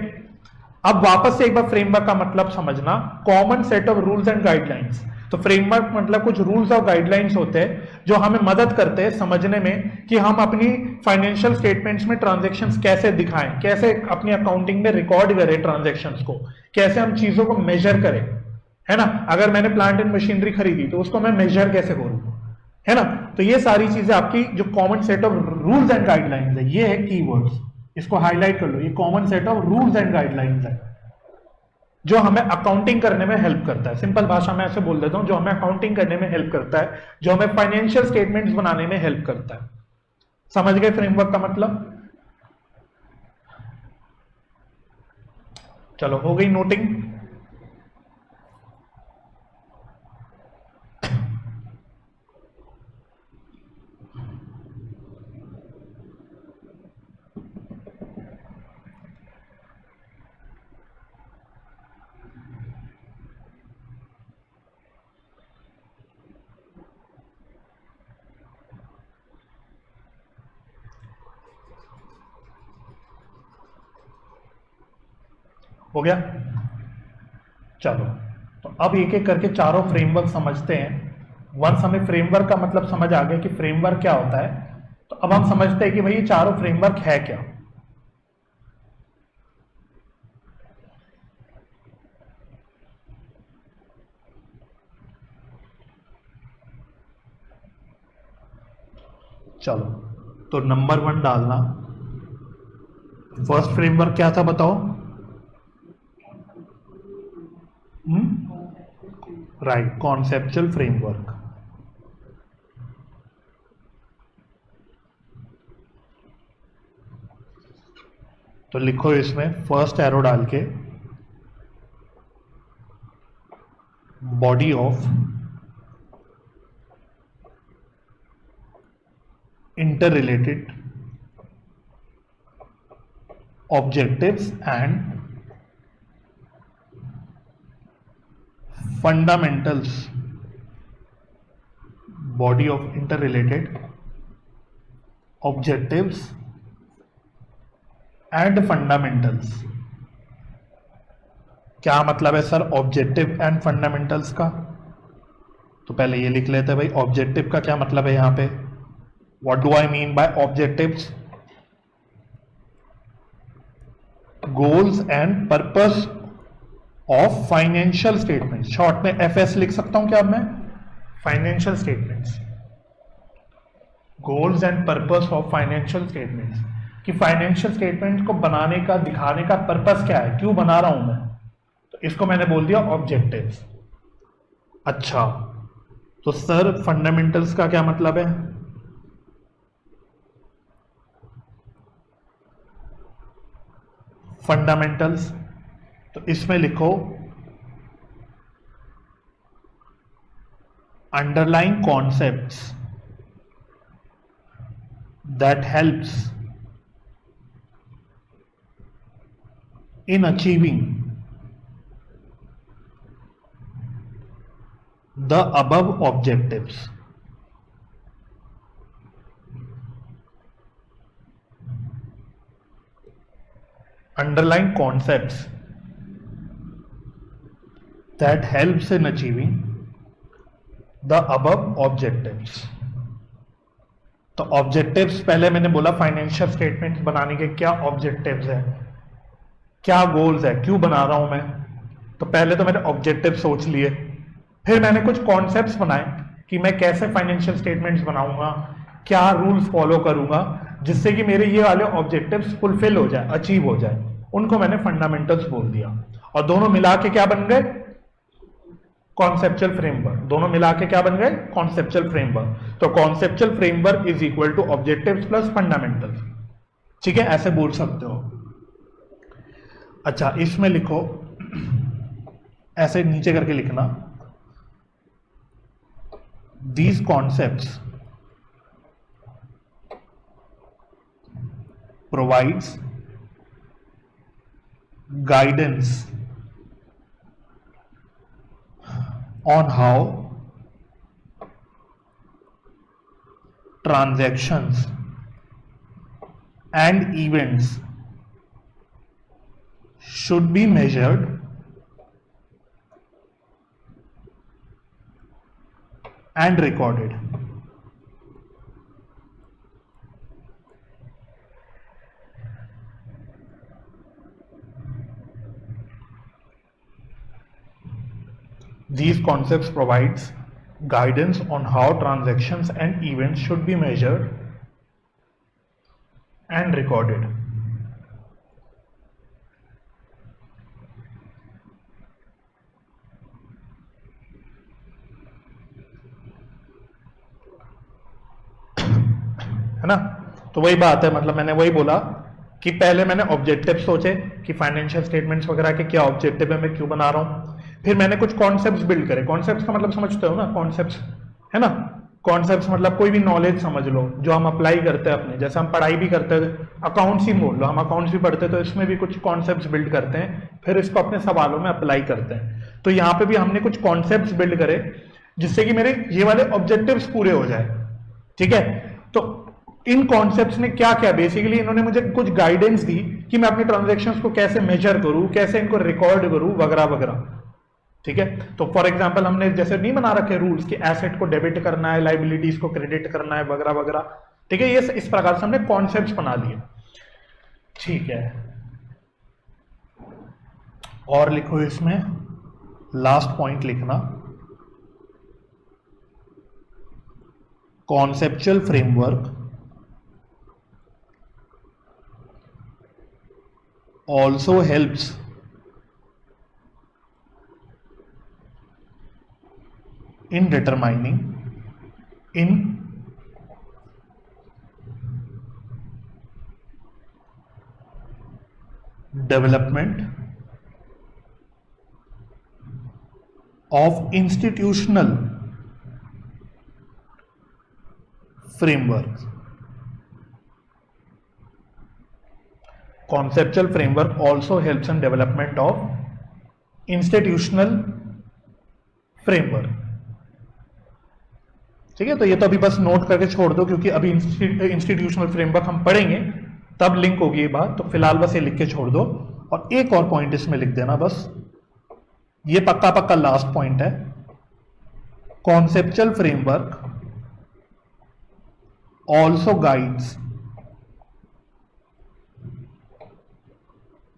अब वापस से एक बार फ्रेमवर्क का मतलब समझना, common set of rules and guidelines. तो फ्रेमवर्क मतलब कुछ रूल्स और गाइडलाइंस होते हैं जो हमें मदद करते हैं समझने में कि हम अपनी फाइनेंशियल स्टेटमेंट्स में ट्रांजैक्शंस कैसे दिखाएं, कैसे अपनी अकाउंटिंग में रिकॉर्ड करें ट्रांजैक्शंस को, कैसे हम चीजों को मेजर करें, है ना। अगर मैंने प्लांट एंड मशीनरी खरीदी तो उसको मैं मेजर कैसे करूं, है ना। तो ये सारी चीजें आपकी जो common set of rules and guidelines है, ये है कीवर्ड्स, इसको हाईलाइट कर लो, ये common set of rules and guidelines है जो हमें अकाउंटिंग करने में हेल्प करता है। सिंपल भाषा में ऐसे बोल देता हूं, जो हमें अकाउंटिंग करने में हेल्प करता है, जो हमें फाइनेंशियल स्टेटमेंट्स बनाने में हेल्प करता है। समझ गए फ्रेमवर्क का मतलब? चलो, हो गई नोटिंग। हो गया? चलो, तो अब एक एक करके चारों फ्रेमवर्क समझते हैं। वंस हमें फ्रेमवर्क का मतलब समझ आ गया कि फ्रेमवर्क क्या होता है, तो अब हम समझते हैं कि भाई ये चारों फ्रेमवर्क है क्या। चलो, तो नंबर 1 डालना, फर्स्ट फ्रेमवर्क क्या था बताओ? Right, conceptual framework. तो लिखो इसमें फर्स्ट एरो डाल के, body of interrelated objectives and fundamentals, body of interrelated objectives and fundamentals। क्या मतलब है सर ऑब्जेक्टिव एंड फंडामेंटल्स का? तो पहले ये लिख लेते हैं भाई, ऑब्जेक्टिव का क्या मतलब है यहां पे, what do I mean by objectives? Goals and purpose of financial statements, short में एफएस लिख सकता हूं क्या अब मैं? Financial statements, goals and purpose of financial statements, कि फाइनेंशियल स्टेटमेंट को बनाने का, दिखाने का पर्पस क्या है, क्यों बना रहा हूं मैं, तो इसको मैंने बोल दिया ऑब्जेक्टिव्स। अच्छा, तो सर फंडामेंटल्स का क्या मतलब है? फंडामेंटल्स, तो इसमें लिखो underlying concepts that helps in achieving the above objectives. Underline concepts that helps in achieving the above objectives। तो ऑब्जेक्टिव्स पहले मैंने बोला फाइनेंशियल स्टेटमेंट्स बनाने के क्या ऑब्जेक्टिव्स हैं, क्या गोल्स है, क्यों बना रहा हूं मैं। तो पहले तो मैंने ऑब्जेक्टिव सोच लिए, फिर मैंने कुछ कॉन्सेप्ट्स बनाए कि मैं कैसे फाइनेंशियल स्टेटमेंट्स बनाऊंगा, क्या रूल्स फॉलो करूंगा जिससे कि मेरे ये वाले ऑब्जेक्टिव्स फुलफिल हो जाए, अचीव हो जाए। उनको मैंने फंडामेंटल्स बोल दिया और दोनों मिला के क्या बन गए, कॉन्सेप्चुअल फ्रेमवर्क। दोनों मिला के क्या बन गए, कॉन्सेप्चुअल फ्रेमवर्क। तो conceptual framework is equal to objectives plus fundamentals. ठीक है, ऐसे बोल सकते हो। अच्छा, इसमें लिखो, ऐसे नीचे करके लिखना, these concepts provides guidance on how transactions and events should be measured and recorded। These concepts provides guidance on how transactions and events should be measured and recorded। है ना। तो वही बात है, मतलब मैंने वही बोला कि पहले मैंने ऑब्जेक्टिव सोचे कि फाइनेंशियल स्टेटमेंट्स वगैरह के क्या ऑब्जेक्टिव है, मैं क्यों बना रहा हूं। फिर मैंने कुछ कॉन्सेप्ट्स बिल्ड करे। कॉन्सेप्ट्स का मतलब समझते हो ना, कॉन्सेप्ट्स, है ना। कॉन्सेप्ट्स मतलब कोई भी नॉलेज समझ लो जो हम अप्लाई करते हैं अपने, जैसे हम पढ़ाई भी करते हैं, अकाउंट्स ही बोल लो, हम अकाउंट्स भी पढ़ते हैं तो इसमें भी कुछ कॉन्सेप्ट्स बिल्ड करते हैं, फिर इसको अपने सवालों में अप्लाई करते हैं। तो यहाँ पे भी हमने कुछ कॉन्सेप्ट्स बिल्ड करे जिससे कि मेरे ये वाले ऑब्जेक्टिव्स पूरे हो जाए। ठीक है, तो इन कॉन्सेप्ट्स ने क्या क्या, बेसिकली इन्होंने मुझे कुछ गाइडेंस दी कि मैं अपने ट्रांजैक्शंस को कैसे मेजर करूं, कैसे इनको रिकॉर्ड करूं, वगैरह वगैरह। ठीक है, तो फॉर एग्जांपल हमने जैसे नहीं बना रखे रूल्स कि एसेट को डेबिट करना है, लाइबिलिटीज को क्रेडिट करना है, वगैरह वगैरह। ठीक है, ये इस प्रकार से हमने कॉन्सेप्ट्स बना लिए। ठीक है, और लिखो इसमें लास्ट पॉइंट लिखना, conceptual framework also helps in determining in development of institutional frameworks। Conceptual framework also helps in development of institutional framework। ठीक है, तो ये तो अभी बस नोट करके छोड़ दो, क्योंकि अभी इंस्टीट्यूशनल फ्रेमवर्क हम पढ़ेंगे तब लिंक होगी ये बात। तो फिलहाल बस ये लिख के छोड़ दो, और एक और पॉइंट इसमें लिख देना बस, ये पक्का पक्का लास्ट पॉइंट है। Conceptual framework also guides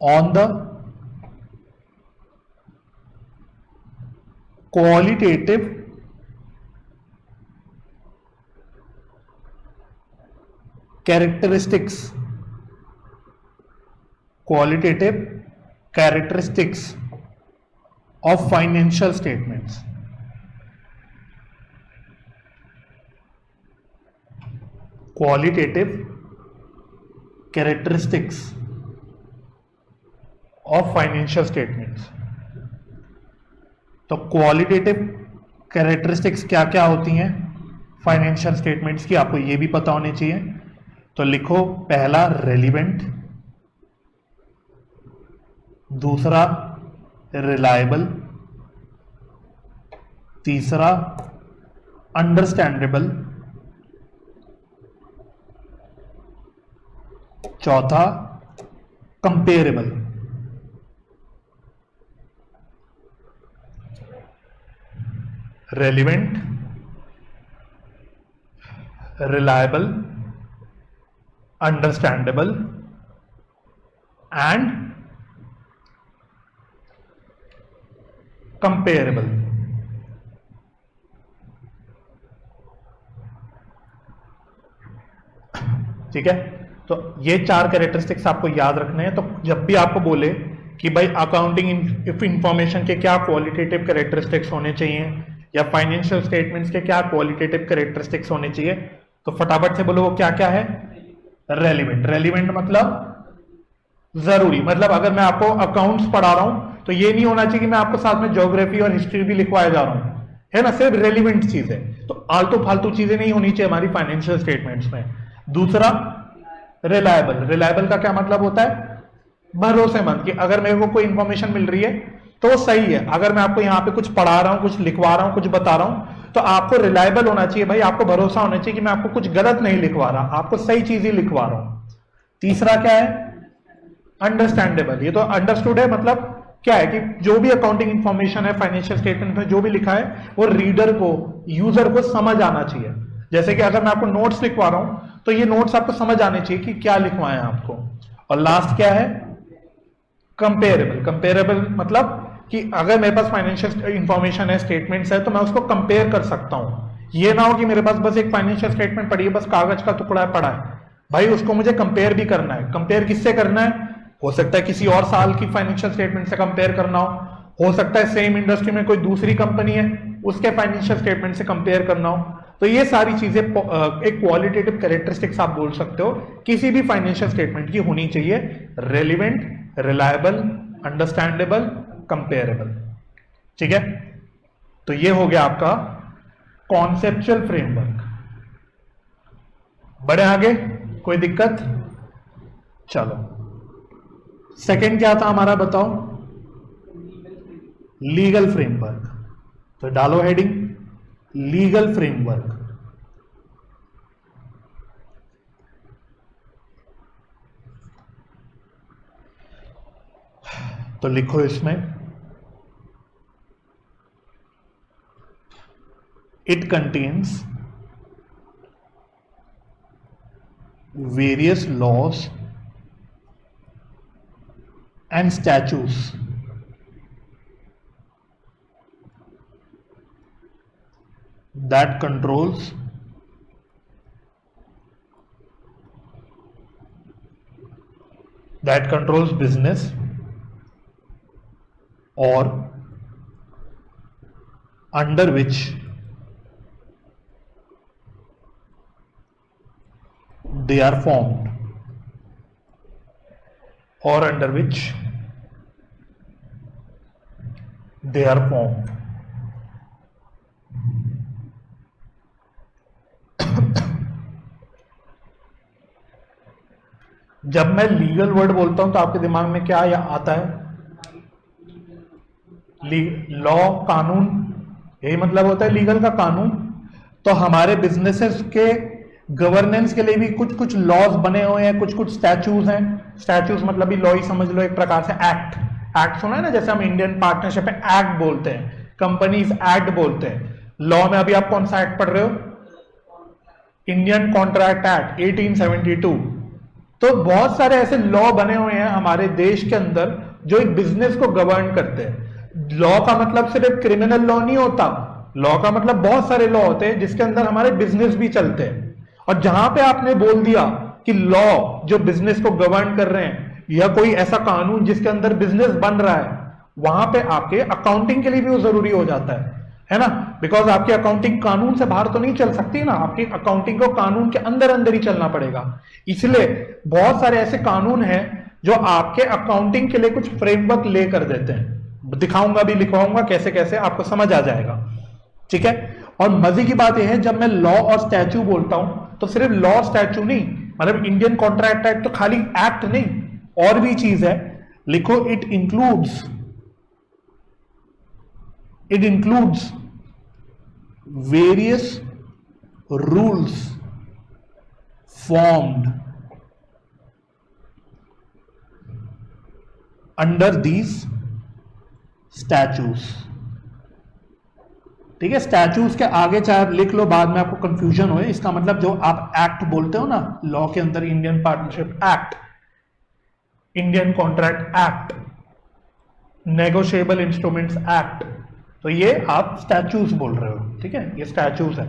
on the qualitative characteristics of financial statements। qualitative characteristics of financial statements. तो क्वालिटेटिव कैरेक्टरिस्टिक्स क्या क्या होती हैं फाइनेंशियल स्टेटमेंट्स की, आपको ये भी पता होनी चाहिए। तो लिखो, पहला रेलिवेंट, दूसरा रिलायबल, तीसरा अंडरस्टैंडेबल, चौथा comparable. Relevant, reliable, understandable and comparable. ठीक है, तो ये 4 कैरेक्टरिस्टिक्स आपको याद रखने हैं। तो जब भी आपको बोले कि भाई अकाउंटिंग इंफॉर्मेशन के क्या क्वालिटेटिव कैरेक्टरिस्टिक्स होने चाहिए या फाइनेंशियल स्टेटमेंट्स के क्या क्वालिटेटिव कैरेक्टरिस्टिक्स होने चाहिए, तो फटाफट से बोलो वो क्या क्या है। रेलिवेंट, रेलिवेंट मतलब जरूरी, मतलब अगर मैं आपको अकाउंट्स पढ़ा रहा हूं तो ये नहीं होना चाहिए कि मैं आपको साथ में ज्योग्राफी और हिस्ट्री भी लिखवाया जा रहा हूं, है ना, सिर्फ रेलिवेंट चीज है। तो आलतू फालतू चीजें नहीं होनी चाहिए हमारी फाइनेंशियल स्टेटमेंट्स में। दूसरा रिलायबल, रिलायबल का क्या मतलब होता है, भरोसेमंद, कि अगर मेरे को कोई इंफॉर्मेशन मिल रही है तो वो सही है। अगर मैं आपको यहाँ पे कुछ पढ़ा रहा हूँ, कुछ लिखवा रहा हूँ, कुछ बता रहा हूँ, तो आपको रिलायबल होना चाहिए भाई, आपको भरोसा होना चाहिए कि मैं आपको कुछ गलत नहीं लिखवा रहा, आपको सही चीज ही लिखवा रहा हूं। तीसरा क्या है, अंडरस्टैंडेबल। ये तो अंडरस्टूड है, मतलब क्या है कि जो भी अकाउंटिंग इंफॉर्मेशन है फाइनेंशियल स्टेटमेंट में जो भी लिखा है वो रीडर को, यूजर को समझ आना चाहिए। जैसे कि अगर मैं आपको नोट्स लिखवा रहा हूं तो ये नोट्स आपको समझ आने चाहिए कि क्या लिखवाएं आपको। और लास्ट क्या है, कंपेरेबल। कंपेरेबल मतलब कि अगर मेरे पास फाइनेंशियल इंफॉर्मेशन है, स्टेटमेंट्स है, तो मैं उसको कंपेयर कर सकता हूं। ये ना हो कि मेरे पास बस एक फाइनेंशियल स्टेटमेंट पड़ी है, बस कागज का टुकड़ा पड़ा है, भाई उसको मुझे कंपेयर भी करना है। कंपेयर किससे करना है, हो सकता है किसी और साल की फाइनेंशियल स्टेटमेंट से कंपेयर करना हो सकता है सेम इंडस्ट्री में कोई दूसरी कंपनी है उसके फाइनेंशियल स्टेटमेंट से कंपेयर करना हो। तो ये सारी चीजें एक क्वालिटेटिव कैरेक्टरिस्टिक्स आप बोल सकते हो किसी भी फाइनेंशियल स्टेटमेंट की होनी चाहिए, रेलिवेंट, रिलायबल, अंडरस्टैंडेबल, कंपेरेबल। ठीक है, तो ये हो गया आपका कॉन्सेप्चुअल फ्रेमवर्क। बढ़े आगे, कोई दिक्कत? चलो, सेकंड क्या था हमारा, बताओ, लीगल फ्रेमवर्क। तो डालो हेडिंग लीगल फ्रेमवर्क। तो लिखो इसमें, it contains various laws and statutes that controls business or under which they are formed or under which they are formed। जब मैं लीगल वर्ड बोलता हूं तो आपके दिमाग में क्या आता है, लॉ, कानून, यही मतलब होता है लीगल का, कानून। तो हमारे बिजनेसेस के गवर्नेंस के लिए भी कुछ कुछ लॉज बने हुए हैं, कुछ कुछ स्टैच्यूज हैं। स्टैच्यूज मतलब भी लॉ ही समझ लो, एक प्रकार से एक्ट। एक्ट सुना है ना, जैसे हम इंडियन पार्टनरशिप में एक्ट बोलते हैं, कंपनीज एक्ट बोलते हैं। लॉ में अभी आप कौन सा एक्ट पढ़ रहे हो, इंडियन कॉन्ट्रैक्ट एक्ट 1872। तो बहुत सारे ऐसे लॉ बने हुए हैं हमारे देश के अंदर जो एक बिजनेस को गवर्न करते हैं। लॉ का मतलब सिर्फ क्रिमिनल लॉ नहीं होता, लॉ का मतलब बहुत सारे लॉ होते हैं जिसके अंदर हमारे बिजनेस भी चलते हैं। और जहां पे आपने बोल दिया कि लॉ जो बिजनेस को गवर्न कर रहे हैं या कोई ऐसा कानून जिसके अंदर बिजनेस बन रहा है, वहां पे आपके अकाउंटिंग के लिए भी वो जरूरी हो जाता है ना, बिकॉज आपकी अकाउंटिंग कानून से बाहर तो नहीं चल सकती ना, आपकी अकाउंटिंग को कानून के अंदर अंदर ही चलना पड़ेगा। इसलिए बहुत सारे ऐसे कानून हैं जो आपके अकाउंटिंग के लिए कुछ फ्रेमवर्क लेकर देते हैं। दिखाऊंगा भी, लिखवाऊंगा कैसे कैसे, आपको समझ आ जाएगा। ठीक है, और मजे की बात यह है जब मैं लॉ और स्टैच्यू बोलता हूं तो सिर्फ लॉ स्टैच्यू नहीं, मतलब इंडियन कॉन्ट्रैक्ट एक्ट तो खाली एक्ट नहीं, और भी चीज है। लिखो, it includes various rules formed under these statutes. ठीक है, स्टैचूज के आगे चाहे लिख लो, बाद में आपको कंफ्यूजन हो, इसका मतलब जो आप एक्ट बोलते हो ना लॉ के अंदर, Indian partnership act, Indian contract act, negotiable instruments act, तो ये आप स्टैचूज बोल रहे हो, ठीक है, ये स्टैचूज है।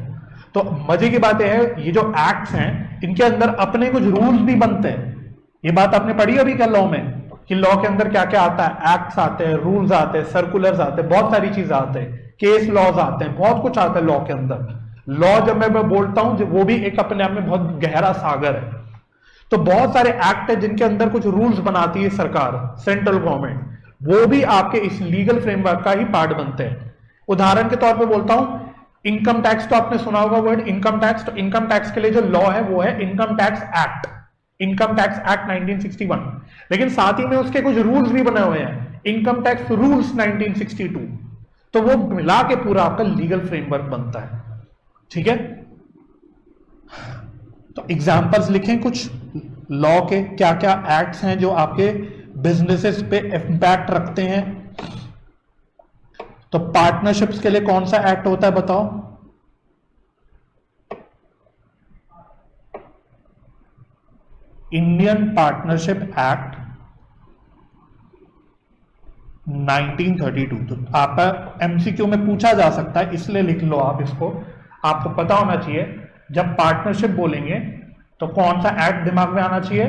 तो मजे की बात यह है, ये जो एक्ट्स हैं इनके अंदर अपने कुछ रूल्स भी बनते हैं। ये बात आपने पढ़ी अभी क्या लॉ में, कि लॉ के अंदर क्या क्या आता है, एक्ट्स आते हैं, रूल्स आते हैं, सर्कुलर्स आते हैं, बहुत सारी चीजें आते हैं, केस लॉज आते हैं, बहुत कुछ आता है लॉ के अंदर। लॉ जब मैं बोलता हूं वो भी एक अपने आप में बहुत गहरा सागर है। तो बहुत सारे एक्ट है जिनके अंदर कुछ रूल्स बनाती है सरकार, सेंट्रल गवर्नमेंट, वो भी आपके इस लीगल फ्रेमवर्क का ही पार्ट बनते हैं। उदाहरण के तौर पे बोलता हूं, इनकम टैक्स, तो आपने सुना होगा वर्ड इनकम टैक्स। तो इनकम टैक्स के लिए जो लॉ है वो है income tax act, income tax act 1961। लेकिन साथ ही में उसके कुछ रूल्स भी बने हुए हैं, इनकम टैक्स रूल्स 1962। तो वो मिला के पूरा आपका लीगल फ्रेमवर्क बनता है, ठीक है। तो एग्जांपल्स लिखें कुछ लॉ के, क्या क्या एक्ट्स हैं जो आपके बिजनेसेस पे इंपैक्ट रखते हैं। तो पार्टनरशिप्स के लिए कौन सा एक्ट होता है बताओ? Indian partnership act 1932। तो आपका एमसीक्यू में पूछा जा सकता है, इसलिए लिख लो आप इसको, आपको पता होना चाहिए जब पार्टनरशिप बोलेंगे तो कौन सा एक्ट दिमाग में आना चाहिए,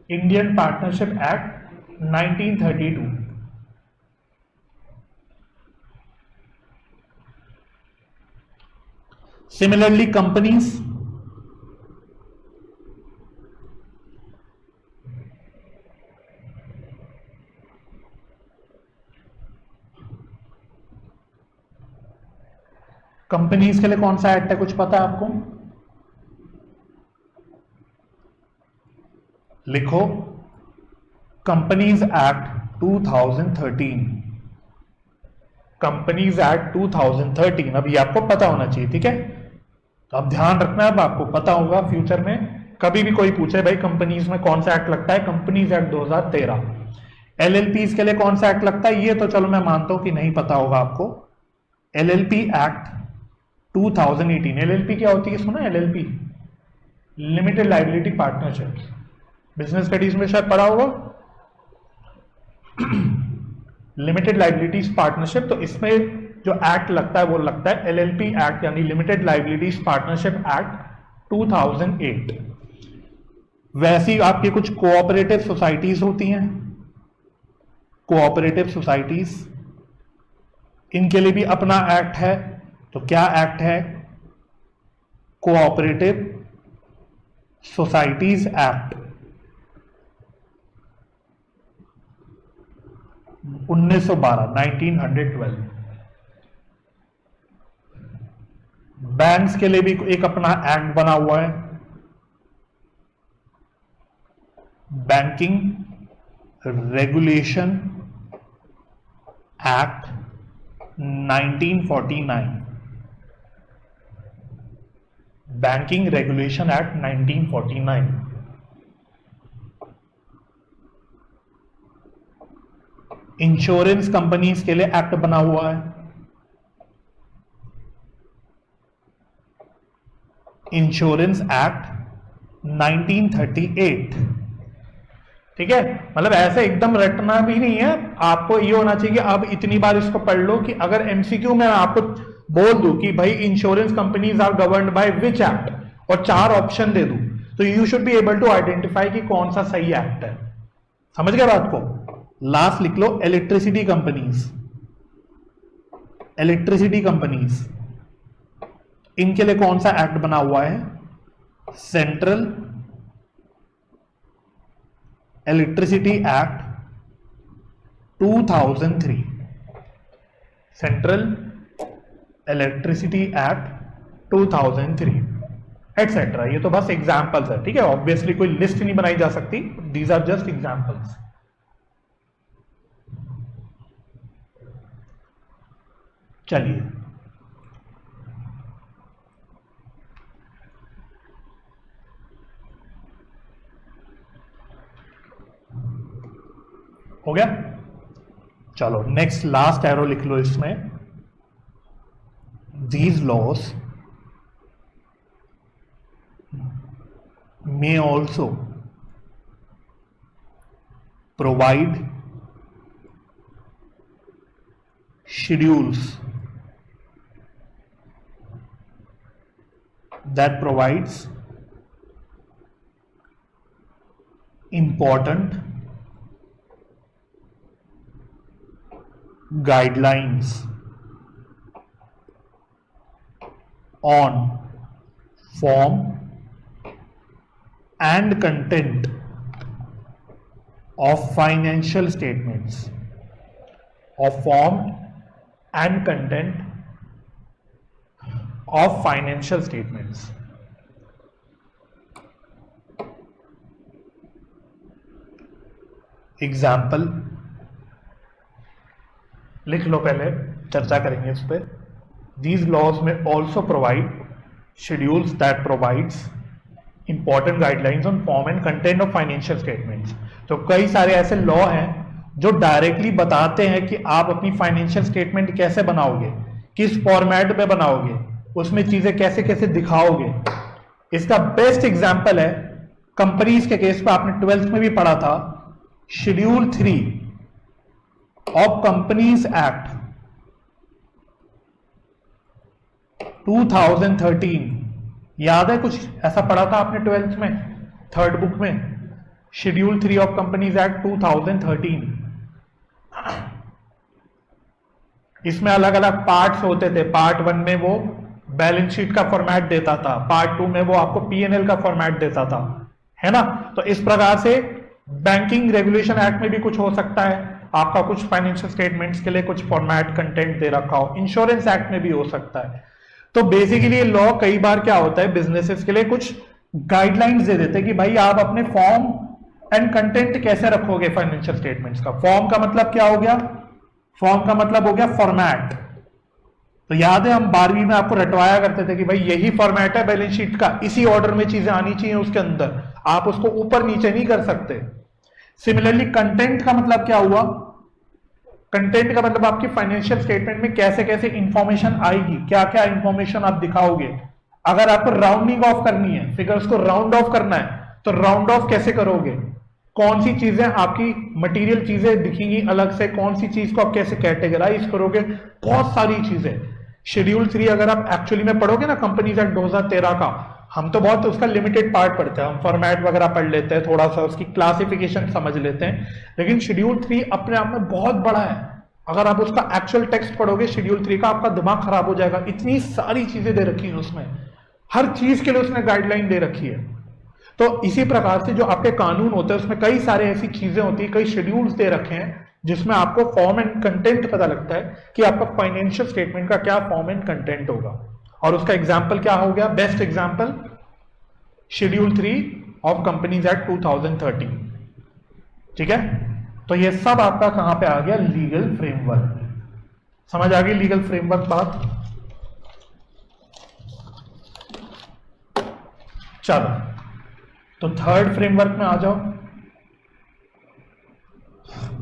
Indian partnership act 1932। Similarly companies, companies के लिए कौन सा एक्ट है, कुछ पता है आपको? लिखो कंपनीज एक्ट 2013, कंपनीज एक्ट 2013। अब ये आपको पता होना चाहिए, ठीक है। तो अब ध्यान रखना है, अब आपको पता होगा फ्यूचर में कभी भी कोई पूछे भाई कंपनीज में कौन सा एक्ट लगता है, कंपनीज एक्ट 2013। एलएलपीज के लिए कौन सा एक्ट लगता है, ये तो चलो मैं मानता हूं कि नहीं पता होगा आपको। LLP act 2018। एलएलपी क्या होती है, सुना LLP, limited liability partnership, business studies में शायद पढ़ा होगा लिमिटेड लाइबिलिटीज पार्टनरशिप। तो इसमें जो एक्ट लगता है वो लगता है एलएलपी एक्ट, यानी लिमिटेड लाइबिलिटीज पार्टनरशिप एक्ट 2008। वैसी आपकी कुछ कोऑपरेटिव सोसाइटीज होती हैं, कोऑपरेटिव सोसाइटीज, इनके लिए भी अपना एक्ट है। तो क्या एक्ट है, कोऑपरेटिव सोसाइटीज एक्ट 1912। बैंक्स के लिए भी एक अपना एक्ट बना हुआ है, banking regulation act 1949, banking regulation act 1949। Insurance companies के लिए एक्ट बना हुआ है, इंश्योरेंस एक्ट 1938, ठीक है। मतलब ऐसे एकदम रटना भी नहीं है, आपको ये होना चाहिए कि अब इतनी बार इसको पढ़ लो कि अगर एमसीक्यू में आपको बोल दूं कि भाई insurance companies are governed by which act और 4 ऑप्शन दे दूं, तो you should be able to identify कि कौन सा सही एक्ट है। समझ गए बात को? लास्ट लिख लो इलेक्ट्रिसिटी कंपनीज, इलेक्ट्रिसिटी कंपनीज, इनके लिए कौन सा एक्ट बना हुआ है, central electricity act 2003, central electricity act 2003 etcetera. ये तो बस एग्जांपल्स है, ठीक है। ऑब्वियसली कोई लिस्ट नहीं बनाई जा सकती, दीज आर जस्ट एग्जांपल्स। चलिए हो गया। चलो नेक्स्ट लास्ट एरो लिख लो इसमें, these loss may also provide schedules that provides important guidelines on form and content of financial statements, of form and content of financial statements. Example लिख लो, पहले चर्चा करेंगे इस पर। दीज लॉज में also provide schedules that provides important guidelines on form and content of financial statements. तो कई सारे ऐसे लॉ हैं जो डायरेक्टली बताते हैं कि आप अपनी फाइनेंशियल स्टेटमेंट कैसे बनाओगे, किस फॉर्मेट में बनाओगे, उसमें चीजें कैसे कैसे दिखाओगे। इसका बेस्ट एग्जांपल है कंपनीज के केस पे, आपने 12th में भी पढ़ा था, शेड्यूल 3 ऑफ कंपनीज एक्ट 2013। याद है कुछ ऐसा पढ़ा था आपने 12th में, थर्ड बुक में, शेड्यूल 3 ऑफ कंपनीज एक्ट 2013। इसमें अलग अलग पार्ट्स होते थे। पार्ट 1 में वो बैलेंस शीट का फॉर्मेट देता था, पार्ट 2 में वो आपको P&L का फॉर्मेट देता था, है ना। तो इस प्रकार से बैंकिंग रेगुलेशन एक्ट में भी कुछ हो सकता है, आपका कुछ फाइनेंशियल स्टेटमेंट्स के लिए कुछ फॉर्मेट कंटेंट दे रखा हो। इंश्योरेंस एक्ट में भी हो सकता है। तो बेसिकली लॉ कई बार क्या होता है, बिजनेसेस के लिए कुछ गाइडलाइंस दे देते हैं कि भाई आप अपने फॉर्म एंड कंटेंट कैसे रखोगे फाइनेंशियल स्टेटमेंट्स का। फॉर्म का मतलब क्या हो गया, फॉर्म का मतलब हो गया फॉर्मेट। तो याद है हम 12वीं में आपको रटवाया करते थे कि भाई यही फॉर्मेट है बैलेंस शीट का, इसी ऑर्डर में चीजें आनी चाहिए उसके अंदर, आप उसको ऊपर नीचे नहीं कर सकते। सिमिलरली कंटेंट का मतलब क्या हुआ, कंटेंट का मतलब आपकी फाइनेंशियल स्टेटमेंट में कैसे कैसे इंफॉर्मेशन आएगी, क्या क्या इंफॉर्मेशन आप दिखाओगे। अगर आपको राउंडिंग ऑफ करनी है, फिगर्स को राउंड ऑफ करना है, तो राउंड ऑफ कैसे करोगे, कौन सी चीजें आपकी मटेरियल चीजें दिखेंगी अलग से, कौन सी चीज को आप कैसे कैटेगराइज करोगे, बहुत सारी चीजें। शेड्यूल 3 अगर आप एक्चुअली में पढ़ोगे ना कंपनीज एक्ट 2013 का, हम तो बहुत उसका लिमिटेड पार्ट पढ़ते हैं, हम फॉर्मेट वगैरह पढ़ लेते हैं, थोड़ा सा उसकी क्लासिफिकेशन समझ लेते हैं, लेकिन शेड्यूल 3 अपने आप में बहुत बड़ा है। अगर आप उसका एक्चुअल टेक्स्ट पढ़ोगे शेड्यूल 3 का, आपका दिमाग खराब हो जाएगा। इतनी सारी चीजें दे रखी हैं उसमें, हर चीज के लिए उसने गाइडलाइन दे रखी है। तो इसी प्रकार से जो आपके कानून होते हैं उसमें कई सारे ऐसी चीजें होती है, कई शेड्यूल्स दे रखे हैं जिसमें आपको फॉर्म एंड कंटेंट पता लगता है कि आपका फाइनेंशियल स्टेटमेंट का क्या फॉर्म एंड कंटेंट होगा। और उसका एग्जाम्पल क्या हो गया, best example schedule 3 of companies act 2013। ठीक है, तो ये सब आपका कहां पे आ गया, लीगल फ्रेमवर्क। समझ आ गई लीगल फ्रेमवर्क बात। चलो तो थर्ड फ्रेमवर्क में आ जाओ,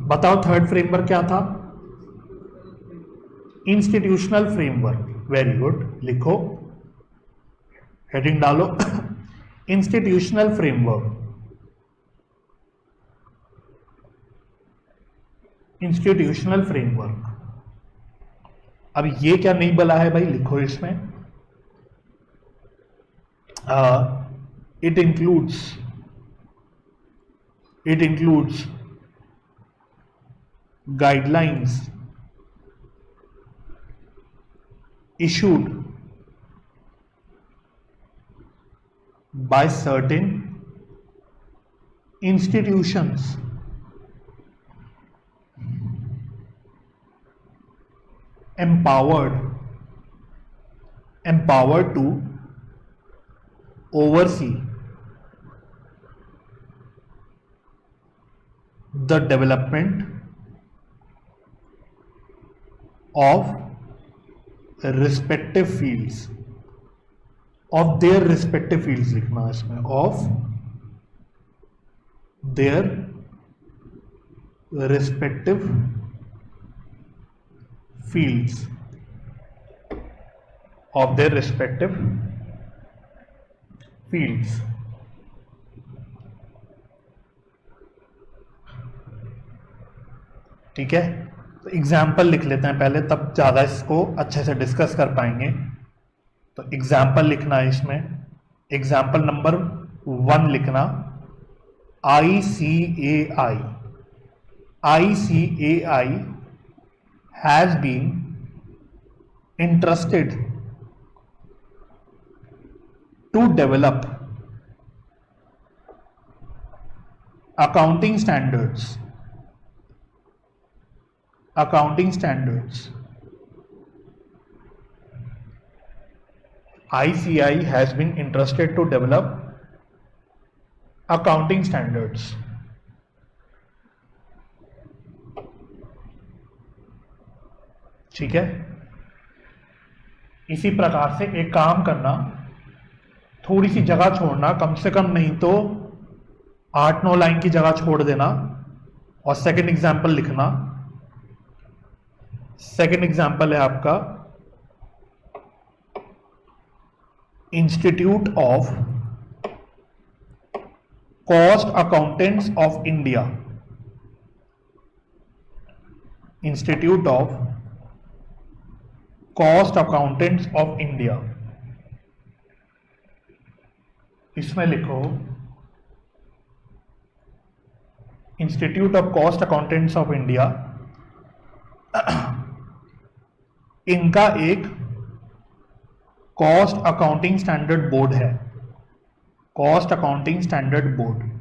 बताओ थर्ड फ्रेमवर्क क्या था, इंस्टीट्यूशनल फ्रेमवर्क। वेरी गुड, लिखो, हेडिंग डालो इंस्टीट्यूशनल फ्रेमवर्क। इंस्टीट्यूशनल फ्रेमवर्क, अब ये क्या नहीं बोला है भाई, लिखो इसमें। it includes guidelines issued by certain institutions empowered to oversee the development of respective fields, of their respective fields लिखना इसमें, of their respective fields of their respective fields. ठीक है, तो एग्जाम्पल लिख लेते हैं पहले, तब ज़्यादा इसको अच्छे से डिस्कस कर पाएंगे। तो एग्जाम्पल लिखना है इसमें, एग्जाम्पल नंबर 1 लिखना, ICAI has been interested to develop accounting standards. ICAI has been interested to develop accounting standards. ठीक है, इसी प्रकार से एक काम करना, थोड़ी सी जगह छोड़ना, कम से कम नहीं तो 8-9 लाइन की जगह छोड़ देना, और सेकंड एग्जाम्पल लिखना। सेकंड एग्जाम्पल है आपका institute of cost accountants of India. Institute of cost accountants of India, इसमें लिखो institute of cost accountants of India, इनका एक कॉस्ट अकाउंटिंग स्टैंडर्ड बोर्ड है, कॉस्ट अकाउंटिंग स्टैंडर्ड बोर्ड।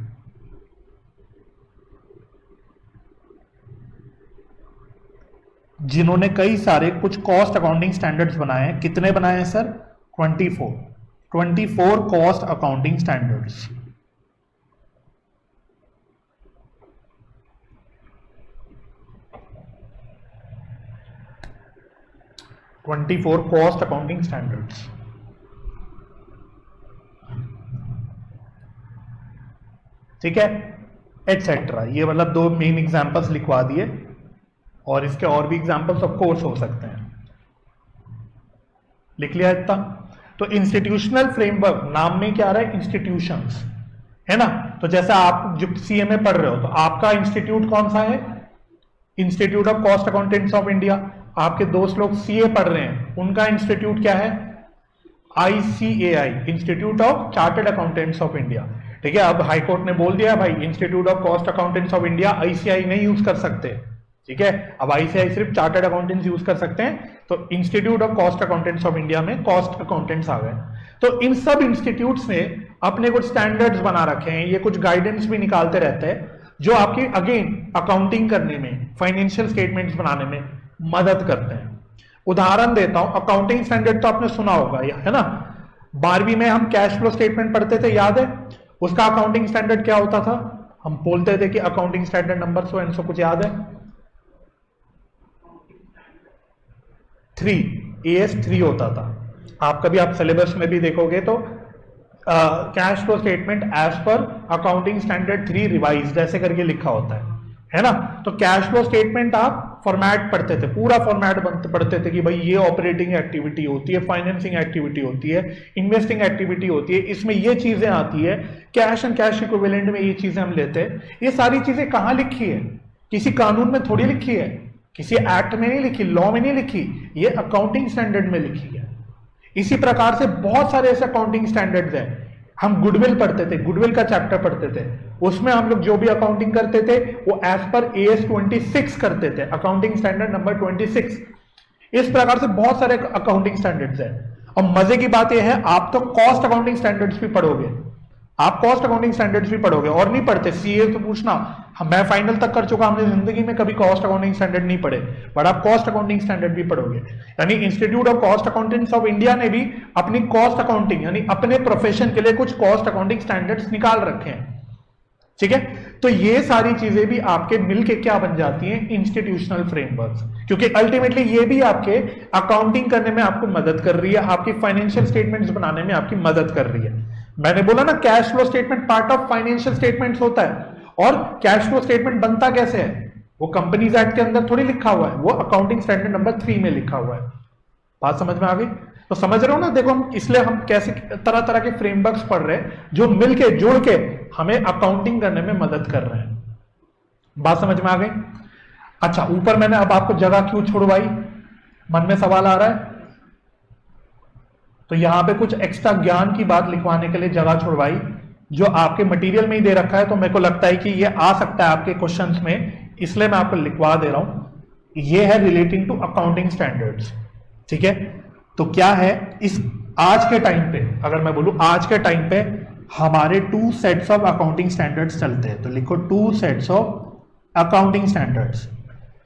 जिन्होंने कई सारे कुछ कॉस्ट अकाउंटिंग स्टैंडर्ड्स बनाए हैं। कितने बनाए हैं sir? 24 cost accounting standards. Cost accounting standards. ठीक है, एटसेट्रा। ये मतलब 2 मेन एग्जांपल्स लिखवा दिए, और इसके और भी एग्जांपल्स ऑफ कोर्स हो सकते हैं। लिख लिया इतना? तो इंस्टीट्यूशनल फ्रेमवर्क नाम में क्या आ रहा है? इंस्टीट्यूशंस, है ना। तो जैसे आप जो सीए में पढ़ रहे हो, तो आपका इंस्टीट्यूट कौन सा है? Institute of cost accountants of India. आपके दोस्त लोग सीए पढ़ रहे हैं, उनका इंस्टीट्यूट क्या है? ICAI, institute of chartered accountants of India. ठीक है, अब हाईकोर्ट ने बोल दिया भाई institute of cost accountants of India ICAI नहीं यूज कर सकते। ठीक है, अब ICAI सिर्फ चार्टर्ड अकाउंटेंट्स यूज कर सकते हैं, तो institute of cost accountants of India में कॉस्ट अकाउंटेंट्स आ गए। तो इन सब इंस्टीट्यूट्स ने अपने कुछ स्टैंडर्ड्स बना रखे हैं, ये कुछ गाइडेंस भी निकालते रहते हैं, जो आपकी अगेन अकाउंटिंग करने में, फाइनेंशियल स्टेटमेंट्स बनाने में मदद करते हैं। उदाहरण देता हूं, अकाउंटिंग स्टैंडर्ड तो आपने सुना होगा, है ना। 12वीं में हम कैश फ्लो स्टेटमेंट पढ़ते थे, याद है? उसका अकाउंटिंग स्टैंडर्ड क्या होता था? हम बोलते थे कि accounting standard number so and so, कुछ याद है? 3 AS3 होता था। आप कभी आप सिलेबस में भी देखोगे तो cash flow statement as per accounting standard 3 revised ऐसे करके लिखा होता है ना। तो कैश फ्लो स्टेटमेंट आप फॉर्मेट पढ़ते थे, पूरा फॉर्मेट पढ़ते थे कि भाई ये ऑपरेटिंग एक्टिविटी होती है, फाइनेंसिंग एक्टिविटी होती है, इन्वेस्टिंग एक्टिविटी होती है, इसमें ये चीजें आती है, कैश एंड कैश इक्विवेलेंट में ये चीजें हम लेते हैं। ये सारी चीजें कहाँ लिखी है? किसी कानून में थोड़ी लिखी है, किसी एक्ट में नहीं लिखी, लॉ में नहीं लिखी, ये अकाउंटिंग स्टैंडर्ड में लिखी है। इसी प्रकार से बहुत सारे ऐसे अकाउंटिंग स्टैंडर्ड्स हैं। हम गुडविल पढ़ते थे, गुडविल का चैप्टर पढ़ते थे, उसमें हम लोग जो भी अकाउंटिंग करते थे वो एज पर AS 26 करते थे, अकाउंटिंग स्टैंडर्ड नंबर 26। इस प्रकार से बहुत सारे अकाउंटिंग स्टैंडर्ड्स हैं। और मजे की बात यह है, आप तो कॉस्ट अकाउंटिंग स्टैंडर्ड्स भी पढ़ोगे, आप कॉस्ट अकाउंटिंग स्टैंडर्ड्स भी पढ़ोगे, और नहीं पढ़ते सीए तो पूछना, मैं फाइनल तक कर चुका, हमने जिंदगी में कभी कॉस्ट अकाउंटिंग स्टैंडर्ड नहीं पढ़े, बट आप कॉस्ट अकाउंटिंग स्टैंडर्ड भी पढ़ोगे। यानी institute of cost accountants of India ने भी अपनी कॉस्ट अकाउंटिंग यानी अपने प्रोफेशन के लिए कुछ कॉस्ट अकाउंटिंग स्टैंडर्ड्स निकाल रखे हैं। ठीक है, तो ये सारी चीजें भी आपके मिलके क्या बन जाती हैं? इंस्टीट्यूशनल फ्रेमवर्क्स, क्योंकि अल्टीमेटली ये भी आपके अकाउंटिंग करने में आपको मदद कर रही है, आपकी फाइनेंशियल स्टेटमेंट्स बनाने में आपकी मदद कर रही है। मैंने बोला ना, cash flow statement part of financial statements होता है। और कैश फ्लो स्टेटमेंट बनता कैसे है? वो कंपनीज एक्ट के अंदर थोड़ी लिखा हुआ है, वो अकाउंटिंग स्टैंडर्ड नंबर 3 में लिखा हुआ है। बात समझ में आ गई? तो समझ रहे हो ना? देखो हम इसलिए हम कैसे तरह तरह के फ्रेमवर्क्स पढ़ रहे हैं जो मिलके जुड़ के हमें अकाउंटिंग करने में मदद कर रहे हैं। बात समझ में आ गई? अच्छा, ऊपर मैंने अब आपको जगह क्यों छुड़वाई, मन में सवाल आ रहा है? तो यहां पे कुछ एक्स्ट्रा ज्ञान की बात लिखवाने के लिए जगह छुड़वाई, जो आपके मटेरियल में ही दे रखा है, तो मेरे को लगता है कि ये आ सकता है आपके क्वेश्चंस में, इसलिए मैं आपको लिखवा दे रहा हूं। ये है रिलेटिंग टू अकाउंटिंग स्टैंडर्ड्स, ठीक है? तो क्या है इस आज के टाइम पे, अगर मैं बोलूं आज के टाइम पे हमारे 2 सेट्स ऑफ अकाउंटिंग स्टैंडर्ड्स चलते हैं, तो लिखो 2 sets of accounting standards.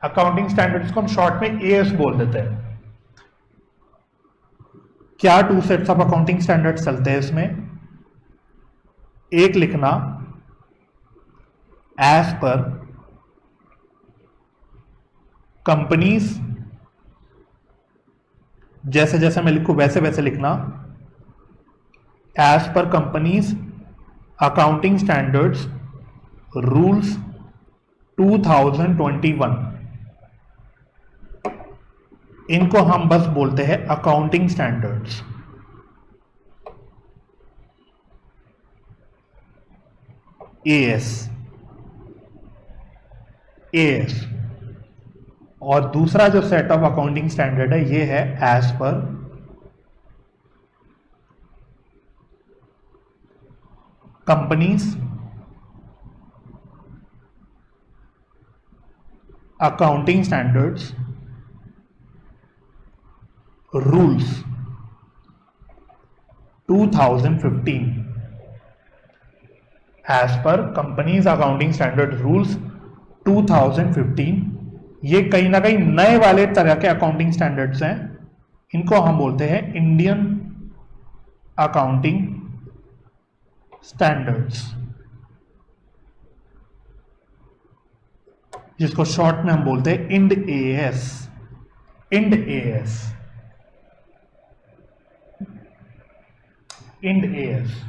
Accounting standards को हम शॉर्ट में एएस बोल देते हैं। क्या 2 सेट्स ऑफ अकाउंटिंग स्टैंडर्ड्स चलते हैं इसमें? एक लिखना एज पर कंपनीज, जैसे जैसे मैं लिखूं वैसे वैसे लिखना, as per companies accounting standards rules 2021। इनको हम बस बोलते हैं अकाउंटिंग स्टैंडर्ड्स। As, as. और दूसरा जो सेट ऑफ अकाउंटिंग स्टैंडर्ड है ये है as per companies accounting standards rules 2015। As per companies accounting standard rules 2015। ये कहीं ना कहीं नए वाले तरह के अकाउंटिंग स्टैंडर्ड्स हैं, इनको हम बोलते हैं इंडियन अकाउंटिंग स्टैंडर्ड्स, जिसको शॉर्ट में हम बोलते हैं Ind AS. Ind AS, Ind AS.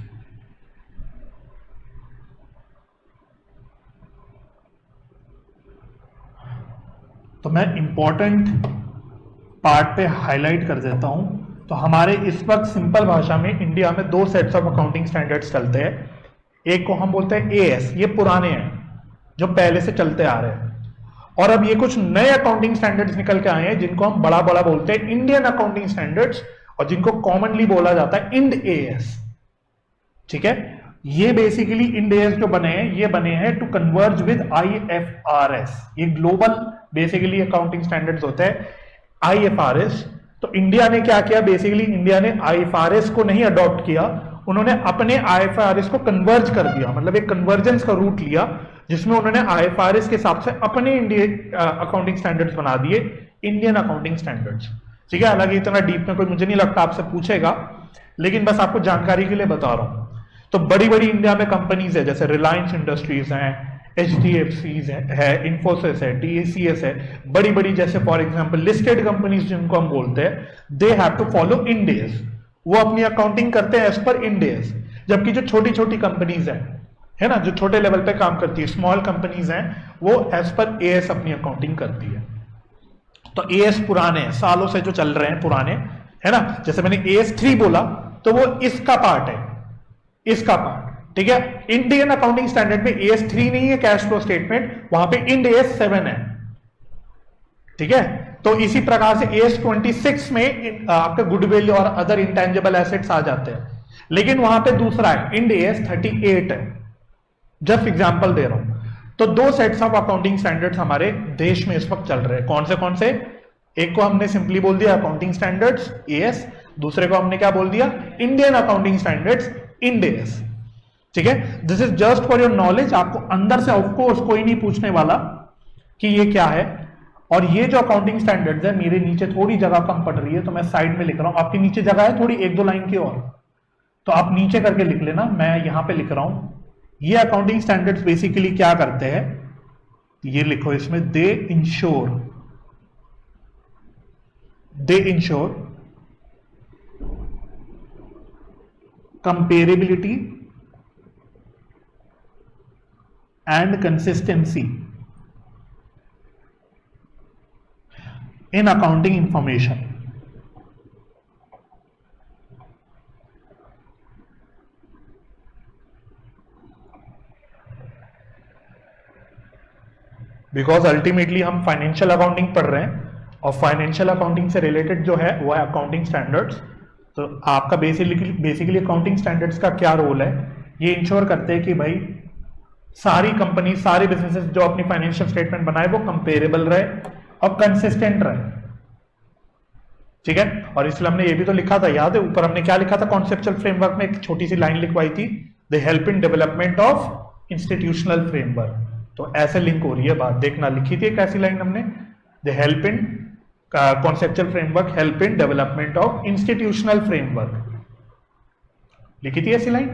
तो मैं इंपॉर्टेंट पार्ट पे हाईलाइट कर देता हूं। तो हमारे इस वक्त सिंपल भाषा में इंडिया में 2 सेट्स ऑफ अकाउंटिंग स्टैंडर्ड्स चलते हैं। एक को हम बोलते हैं एएस, ये पुराने हैं जो पहले से चलते आ रहे हैं, और अब ये कुछ नए अकाउंटिंग स्टैंडर्ड्स निकल के आए हैं जिनको हम बड़ा बड़ा बोलते हैं इंडियन अकाउंटिंग स्टैंडर्ड्स, और जिनको कॉमनली बोला जाता है इंड एएस। ठीक है? ये बेसिकली इंड एएस जो बने हैं, ये बने हैं टू कन्वर्ज विद आईएफआरएस। ये ग्लोबल बेसिकली अकाउंटिंग स्टैंडर्ड्स होते हैं आईएफआरएस। तो इंडिया ने क्या किया, बेसिकली इंडिया ने आईएफआरएस को नहीं अडॉप्ट किया, उन्होंने अपने आईएफआरएस को कन्वर्ज कर दिया, मतलब एक कन्वर्जेंस का रूट लिया जिसमें उन्होंने आईएफआरएस के हिसाब से अपने इंडियन अकाउंटिंग स्टैंडर्ड्स बना दिए, इंडियन अकाउंटिंग स्टैंडर्ड्स। ठीक है? हालांकि इतना डीप में कोई मुझे नहीं लगता आपसे पूछेगा, लेकिन बस आपको जानकारी के लिए बता रहा हूं। तो बड़ी बड़ी इंडिया में कंपनीज है, जैसे रिलायंस इंडस्ट्रीज हैं, एचडीएफसीज है, इन्फोसिस है, टीसीएस है, बड़ी बड़ी जैसे फॉर एग्जांपल लिस्टेड कंपनीज जिनको हम बोलते हैं, they have to follow Ind AS. वो अपनी अकाउंटिंग करते हैं एज पर इंड एएस। जबकि जो छोटी छोटी कंपनीज है ना, जो छोटे लेवल पे काम करती है, स्मॉल कंपनीज हैं, वो एज पर एएस अपनी अकाउंटिंग करती है। तो एएस पुराने हैं, सालों से जो चल रहे हैं पुराने, है ना? जैसे मैंने एएस 3 बोला तो वो इसका पार्ट है, इसका पार्ट। ठीक है? इंडियन अकाउंटिंग स्टैंडर्ड में एएस 3 नहीं है कैश फ्लो स्टेटमेंट, वहां पे इंड एएस 7 है। ठीक है? तो इसी प्रकार से एएस 26 में आपके गुडविल और अदर इंटेंजिबल एसेट्स आ जाते हैं, लेकिन वहां पे दूसरा है, इंड एएस 38 है। जस्ट एग्जांपल दे रहा हूं। तो 2 सेट्स ऑफ अकाउंटिंग स्टैंडर्ड्स हमारे देश में इस वक्त चल रहे हैं। कौन से? एक को हमने सिंपली बोल दिया अकाउंटिंग स्टैंडर्ड्स एएस, दूसरे को हमने क्या बोल दिया, Indian accounting standards Ind AS. ठीक है? This is just for your knowledge. आपको अंदर से ऑफकोर्स कोई नहीं पूछने वाला कि ये क्या है। और ये जो अकाउंटिंग स्टैंडर्ड्स है, मेरे नीचे थोड़ी जगह कम पड़ रही है तो मैं साइड में लिख रहा हूं। आपके नीचे जगह है थोड़ी, 1-2 लाइन की और, तो आप नीचे करके लिख लेना, मैं यहां पे लिख रहा हूं। ये अकाउंटिंग स्टैंडर्ड्स बेसिकली क्या करते हैं, ये लिखो इसमें, दे ensure comparability and consistency in accounting information. Because ultimately हम फाइनेंशियल अकाउंटिंग पढ़ रहे हैं और फाइनेंशियल अकाउंटिंग से रिलेटेड जो है वो है अकाउंटिंग स्टैंडर्ड्स। तो आपका बेसिकली अकाउंटिंग स्टैंडर्ड्स का क्या रोल है, ये इंश्योर करते हैं कि भाई सारी कंपनी सारे बिजनेसेस जो अपनी फाइनेंशियल स्टेटमेंट बनाए वो कंपेरेबल रहे और कंसिस्टेंट रहे, ठीक है। और इसलिए हमने ये भी तो लिखा था, याद है ऊपर हमने क्या लिखा था कॉन्सेप्चुअल फ्रेमवर्क में, एक छोटी सी लाइन लिखवाई थी, they help in development of institutional framework. तो ऐसे लिंक हो रही है बात, देखना लिखी थी एक ऐसी लाइन हमने, they help in conceptual framework help in development of institutional framework, लिखी थी ऐसी लाइन,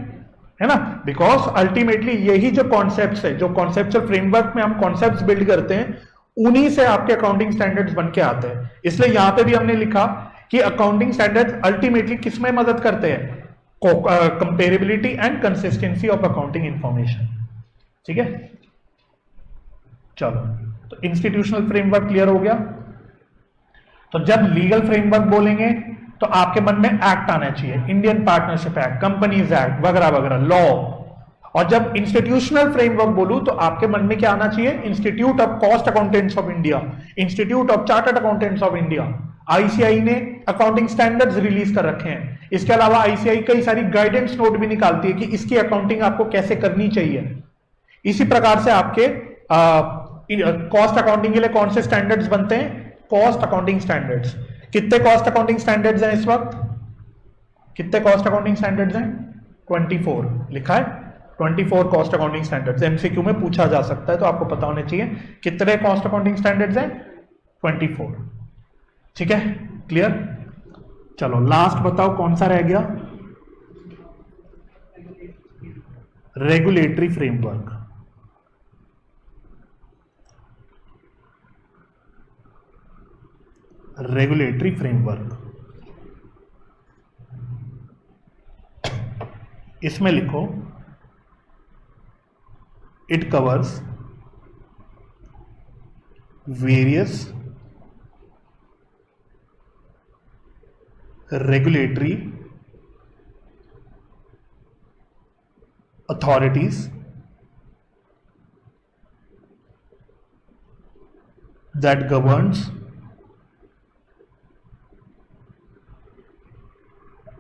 है ना। बिकॉज अल्टीमेटली यही जो कॉन्सेप्ट्स है, जो कॉन्सेप्चुअल फ्रेमवर्क में हम कॉन्सेप्ट्स बिल्ड करते हैं, उन्हीं से आपके अकाउंटिंग स्टैंडर्ड्स बन के आते हैं। इसलिए यहां पे भी हमने लिखा कि अकाउंटिंग स्टैंडर्ड्स अल्टीमेटली किसमें मदद करते हैं, comparability and consistency of accounting information, ठीक है। चलो, तो इंस्टीट्यूशनल फ्रेमवर्क क्लियर हो गया। तो जब लीगल फ्रेमवर्क बोलेंगे तो आपके मन में एक्ट आना चाहिए, Indian partnership act, companies act वगैरह वगैरह, लॉ। और जब इंस्टीट्यूशनल फ्रेमवर्क बोलूं तो आपके मन में क्या आना चाहिए, institute of cost accountants of India, institute of chartered accountants of India. ICI ने अकाउंटिंग स्टैंडर्ड्स रिलीज कर रखे हैं। इसके अलावा आईसीआई कई सारी गाइडेंस नोट भी निकालती है कि इसकी अकाउंटिंग आपको कैसे करनी चाहिए। इसी प्रकार से आपके कॉस्ट अकाउंटिंग के लिए कौन से स्टैंडर्ड्स बनते हैं, कॉस्ट अकाउंटिंग स्टैंडर्ड्स। कितने कॉस्ट अकाउंटिंग स्टैंडर्ड्स हैं इस वक्त, कितने कॉस्ट अकाउंटिंग स्टैंडर्ड्स हैं, 24 लिखा है, 24 कॉस्ट अकाउंटिंग स्टैंडर्ड्स। एमसीक्यू में पूछा जा सकता है तो आपको पता होने चाहिए कितने कॉस्ट अकाउंटिंग स्टैंडर्ड्स हैं, 24, ठीक है, क्लियर। चलो लास्ट बताओ कौन सा रह गया, रेगुलेटरी फ्रेमवर्क। रेगुलेटरी फ्रेमवर्क, इसमें लिखो it covers various regulatory authorities that governs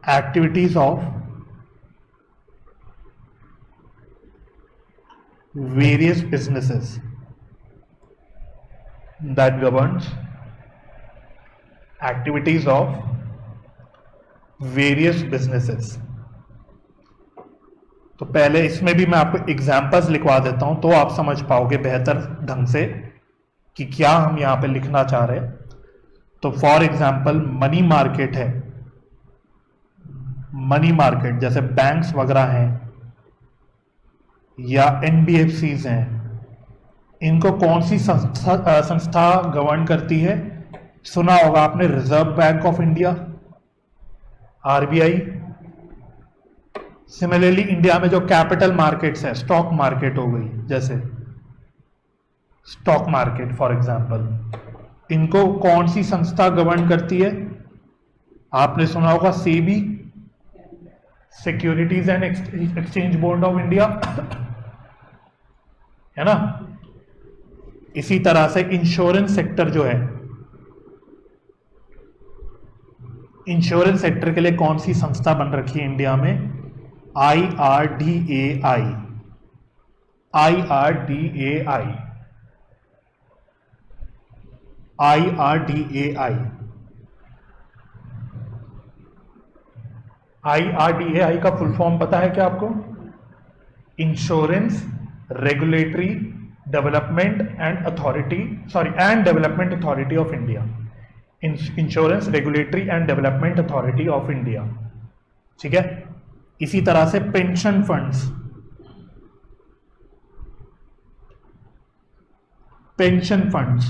activities of various businesses, that governs activities of various businesses। तो पहले इसमें भी मैं आपको एग्जाम्पल्स लिखवा देता हूं तो आप समझ पाओगे बेहतर ढंग से कि क्या हम यहां पे लिखना चाह रहे हैं। तो फॉर एग्जाम्पल मनी मार्केट है, मनी मार्केट जैसे बैंक्स वगैरह हैं या एनबीएफसीज हैं, इनको कौन सी संस्था गवर्न करती है, सुना होगा आपने reserve bank of India, RBI. Similarly India में जो कैपिटल मार्केट्स है, स्टॉक मार्केट हो गई जैसे स्टॉक मार्केट फॉर एग्जांपल, इनको कौन सी संस्था गवर्न करती है, आपने सुना होगा SEBI, securities and exchange board of India, है ना। इसी तरह से इंश्योरेंस सेक्टर जो है, इंश्योरेंस सेक्टर के लिए कौन सी संस्था बन रखी है इंडिया में, IRDAI, IRDAI, IRDAI। IRDAI का फुल फॉर्म पता है क्या आपको, insurance regulatory development and authority, sorry and development authority of India, insurance regulatory and development authority of India, ठीक है। इसी तरह से पेंशन फंड्स, पेंशन फंड्स,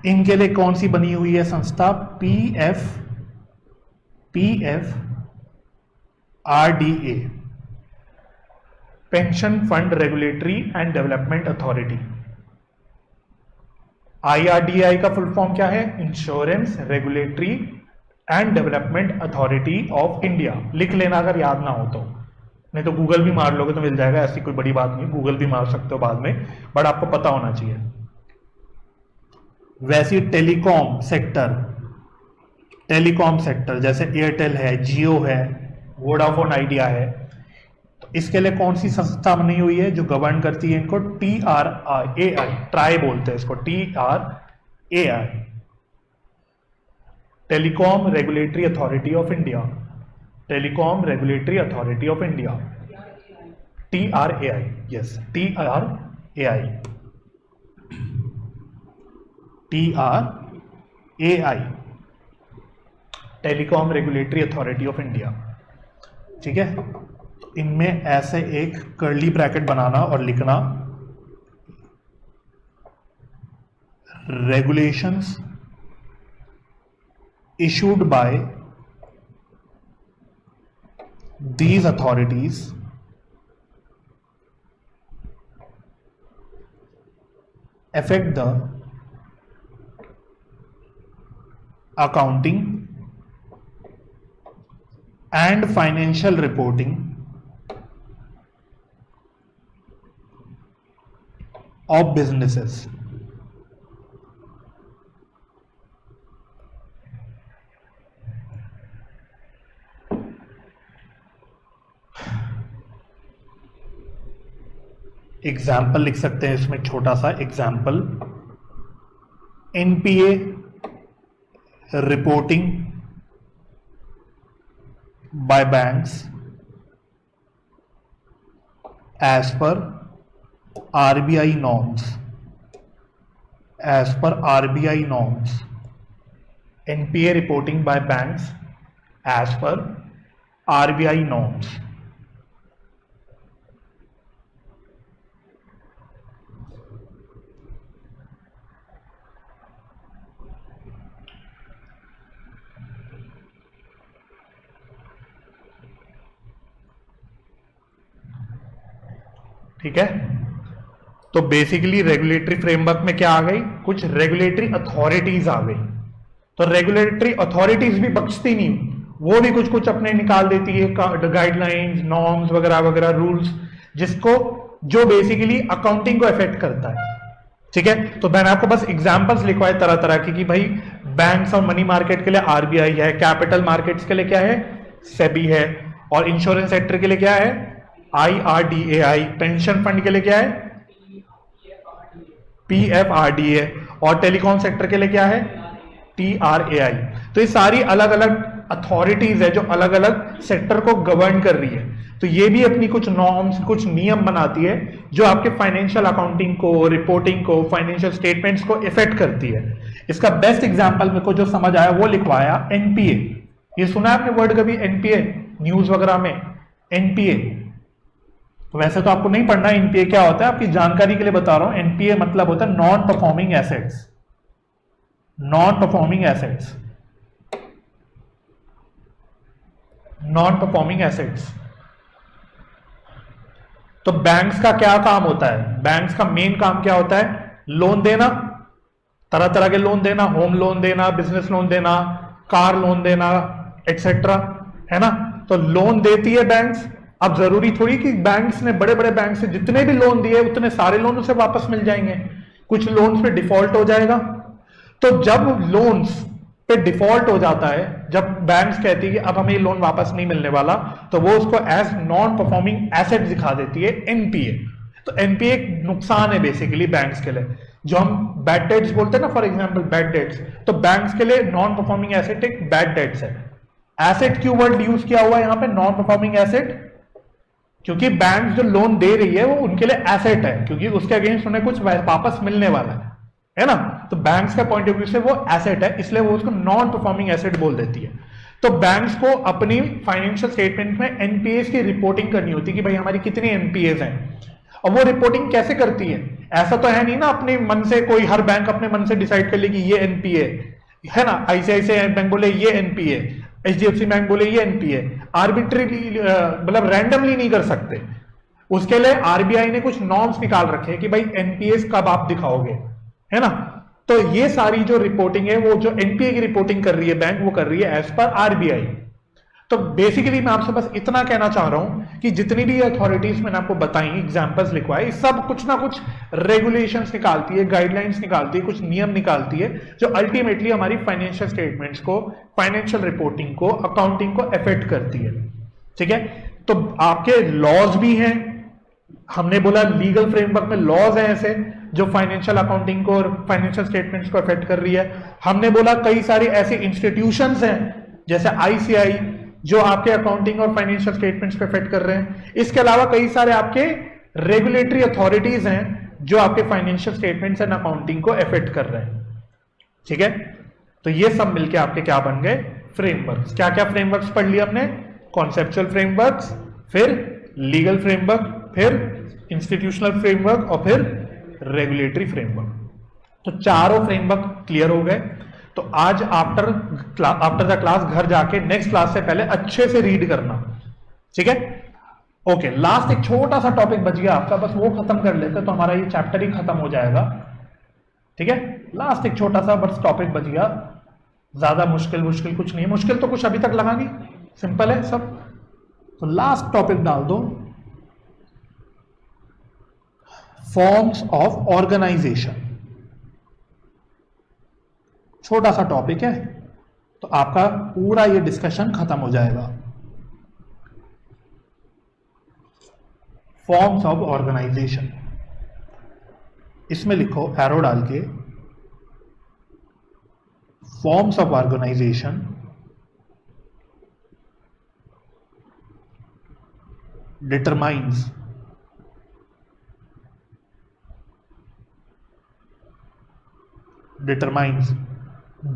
इनके लिए कौन सी बनी हुई है संस्था, PFRDA, pension fund regulatory and development authority. IRDAI का फुल फॉर्म क्या है? Insurance regulatory and development authority of India. लिख लेना अगर याद ना हो तो, नहीं तो गूगल भी मार लोगे तो मिल जाएगा, ऐसी कोई बड़ी बात नहीं, गूगल भी मार सकते हो बाद में, बट आपको पता होना चाहिए। वैसी टेलीकॉम सेक्टर जैसे एयरटेल है, जियो है, वोडाफोन आइडिया है, तो इसके लिए कौन सी संस्था बनी हुई है जो गवर्न करती है इनको? TRAI, ट्राई बोलते हैं इसको, TRAI, telecom regulatory authority of India, telecom regulatory authority of India, TRAI, yes, TRAI, telecom regulatory authority of India. ठीक है, तो इनमें ऐसे एक कर्ली ब्रैकेट बनाना और लिखना regulations issued by these authorities affect the accounting and financial reporting of businesses. Example लिख सकते हैं इसमें, छोटा सा example, NPA reporting by banks as per RBI norms, NPA reporting by banks as per RBI norms. ठीक है, तो बेसिकली रेगुलेटरी फ्रेमवर्क में क्या आ गई? कुछ रेगुलेटरी अथॉरिटीज आ गई। तो रेगुलेटरी अथॉरिटीज भी बख्शती नहीं, वो भी कुछ कुछ अपने निकाल देती है गाइडलाइंस, नॉर्म्स वगैरह वगैरह, रूल्स, जो बेसिकली अकाउंटिंग को इफेक्ट करता है। ठीक है, तो मैंने आपको बस एग्जांपल्स लिखवाए तरह तरह की कि भाई बैंक्स और मनी मार्केट के लिए RBI है, कैपिटल मार्केट्स के लिए क्या है? सेबी है, और इंश्योरेंस सेक्टर के लिए क्या है? IRDAI, पेंशन फंड के लिए क्या है? PFRDA, और टेलीकॉम सेक्टर के लिए क्या है? TRAI। तो ये सारी अलग अलग अथॉरिटीज है जो अलग अलग सेक्टर को गवर्न कर रही है। तो ये भी अपनी कुछ नॉर्म्स, कुछ नियम बनाती है जो आपके फाइनेंशियल अकाउंटिंग को, रिपोर्टिंग को, फाइनेंशियल स्टेटमेंट्स को इफेक्ट करती है। इसका बेस्ट एग्जांपल मेरे को जो समझ आया वो लिखवाया, NPA। ये सुना है आपने वर्ड कभी? NPA न्यूज वगैरह में, NPA। तो वैसे तो आपको नहीं पढ़ना NPA क्या होता है, आपकी जानकारी के लिए बता रहा हूं। NPA मतलब होता है non performing assets, non performing assets, non performing assets. तो बैंक्स का क्या काम होता है? बैंक्स का मेन काम क्या होता है? लोन देना, तरह तरह के लोन देना, होम लोन देना, बिजनेस लोन देना, कार लोन देना, एक्सेट्रा, है ना। तो लोन देती है बैंक्स। अब जरूरी थोड़ी कि बैंक्स ने, बड़े बड़े बैंक से जितने भी लोन दिए उतने सारे लोन उसे वापस मिल जाएंगे, कुछ लोन्स पे डिफॉल्ट हो जाएगा। तो जब लोन्स पे डिफॉल्ट हो जाता है, जब बैंक्स कहती है कि अब हमें ये लोन वापस नहीं मिलने वाला, तो वो उसको एज नॉन परफॉर्मिंग एसेट दिखा देती है, NPA। तो NPA एक नुकसान है बेसिकली बैंक्स के लिए, जो हम बैड डेट्स बोलते हैं ना, फॉर एग्जांपल बैड डेट्स। तो बैंक्स के लिए नॉन परफॉर्मिंग एसेट एक बैड डेट्स है। एसेट क्यों वर्ड यूज किया हुआ है यहां पे, नॉन परफॉर्मिंग एसेट? क्योंकि बैंक जो लोन दे रही है वो उनके लिए एसेट है, क्योंकि उसके अगेंस्ट उन्हें कुछ वापस मिलने वाला है ना। तो बैंक्स का पॉइंट ऑफ व्यू से वो एसेट है, इसलिए वो उसको नॉन परफॉर्मिंग एसेट बोल देती है। तो बैंक्स को अपनी फाइनेंशियल स्टेटमेंट में NPAs की रिपोर्टिंग करनी होती है कि भाई हमारी कितनी NPAs हैं। और वो रिपोर्टिंग कैसे करती है? ऐसा तो है नहीं ना अपने मन से, कोई हर बैंक अपने मन से डिसाइड कर ले कि ये NPA है ना, ICICI बैंक बोले ये NPA, HDFC बैंक बोले ये NPA। आर्बिट्रीली मतलब रैंडमली नहीं कर सकते। उसके लिए RBI ने कुछ नॉर्म्स निकाल रखे हैं कि भाई NPAs कब आप दिखाओगे, है ना। तो ये सारी जो रिपोर्टिंग है, वो जो एनपीए की रिपोर्टिंग कर रही है बैंक, वो कर रही है एज पर आरबीआई। तो बेसिकली मैं आपसे बस इतना कहना चाह रहा हूं कि जितनी भी अथॉरिटीज मैंने आपको बताई, एग्जांपल्स लिखवाए, सब कुछ ना कुछ रेगुलेशंस निकालती है, गाइडलाइंस निकालती है, कुछ नियम निकालती है, जो अल्टीमेटली हमारी फाइनेंशियल स्टेटमेंट्स को, फाइनेंशियल रिपोर्टिंग को, अकाउंटिंग को अफेक्ट करती है। ठीक है, तो आपके लॉज भी हैं, हमने बोला लीगल फ्रेमवर्क में लॉज हैं ऐसे जो फाइनेंशियल अकाउंटिंग को और फाइनेंशियल स्टेटमेंट्स को अफेक्ट कर रही है। हमने बोला कई सारी ऐसी इंस्टीट्यूशंस हैं जैसे आईसीआई जो आपके अकाउंटिंग और फाइनेंशियल स्टेटमेंट्स को अफेक्ट कर रहे हैं। इसके अलावा कई सारे आपके रेगुलेटरी अथॉरिटीज हैं जो आपके फाइनेंशियल स्टेटमेंट्स एंड अकाउंटिंग को अफेक्ट कर रहे हैं। ठीक है, तो ये सब मिलके आपके क्या बन गए? फ्रेमवर्क्स। क्या क्या फ्रेमवर्क्स पढ़ लिया हमने? कॉन्सेप्चुअल फ्रेमवर्क्स, फिर लीगल फ्रेमवर्क, फिर इंस्टीट्यूशनल फ्रेमवर्क और फिर रेगुलेटरी फ्रेमवर्क। तो चारों फ्रेमवर्क क्लियर हो गए। तो आज आफ्टर द क्लास घर जाके नेक्स्ट क्लास से पहले अच्छे से रीड करना। ठीक है, ओके। लास्ट एक छोटा सा टॉपिक बच गया आपका, बस वो खत्म कर लेते तो हमारा ये चैप्टर ही खत्म हो जाएगा। ठीक है, लास्ट एक छोटा सा बस टॉपिक बच गया, ज्यादा मुश्किल कुछ नहीं है। मुश्किल तो कुछ अभी तक लगा नहीं, सिंपल है सब। तो लास्ट टॉपिक डाल दो, फॉर्म्स ऑफ ऑर्गेनाइजेशन। छोटा सा टॉपिक है, तो आपका पूरा ये डिस्कशन खत्म हो जाएगा। फॉर्म्स ऑफ ऑर्गेनाइजेशन, इसमें लिखो एरो डाल के, forms of organisation determines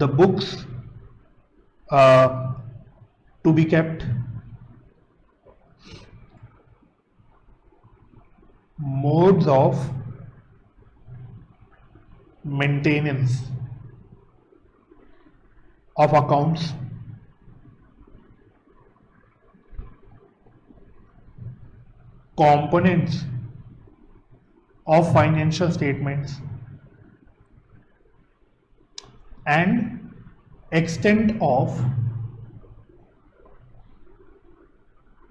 the books to be kept, modes of maintenance of accounts, components of financial statements, and extent of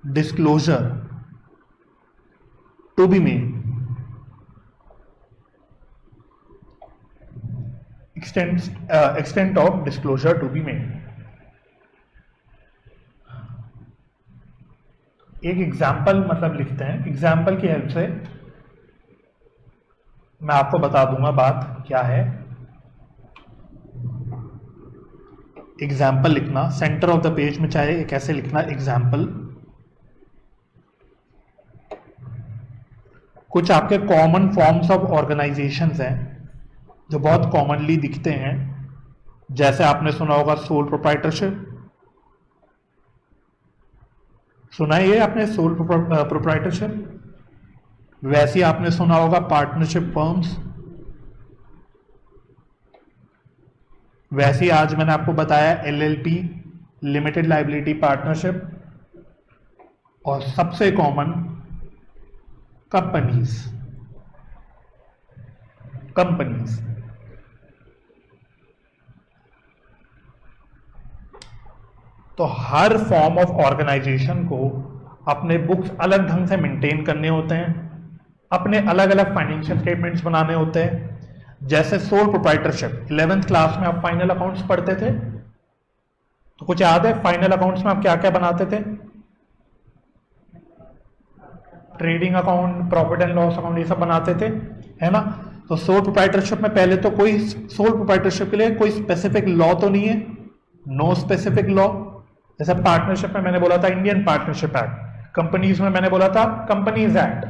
disclosure to be made. Extent of disclosure to be made. एक एग्जाम्पल मतलब लिखते हैं, एग्जाम्पल की हेल्प से मैं आपको बता दूंगा बात क्या है। एग्जाम्पल लिखना सेंटर ऑफ द पेज में, चाहे कैसे लिखना एग्जाम्पल। कुछ आपके कॉमन फॉर्म्स ऑफ ऑर्गेनाइजेशंस हैं जो बहुत कॉमनली दिखते हैं, जैसे आपने सुना होगा सोल प्रोप्राइटरशिप, सुना है ये आपने सोल प्रोप्राइटरशिप। वैसे ही आपने सुना होगा पार्टनरशिप फर्म्स। वैसे ही आज मैंने आपको बताया एलएलपी, लिमिटेड लाइबिलिटी पार्टनरशिप, और सबसे कॉमन कंपनीज। तो हर फॉर्म ऑफ ऑर्गेनाइजेशन को अपने बुक्स अलग ढंग से मेंटेन करने होते हैं, अपने अलग अलग फाइनेंशियल स्टेटमेंट्स बनाने होते हैं। जैसे सोल प्रोप्राइटरशिप, 11th क्लास में आप फाइनल अकाउंट्स पढ़ते थे, तो कुछ याद है फाइनल अकाउंट्स में आप क्या क्या बनाते थे? Trading account, profit and loss account, ये सब बनाते थे, है ना। तो सोल प्रोप्राइटरशिप में पहले तो कोई सोल प्रोप्राइटरशिप के लिए कोई स्पेसिफिक लॉ तो नहीं है, नो स्पेसिफिक लॉ। जैसे पार्टनरशिप में मैंने बोला था इंडियन पार्टनरशिप एक्ट, कंपनीज में मैंने बोला था कंपनीज एक्ट,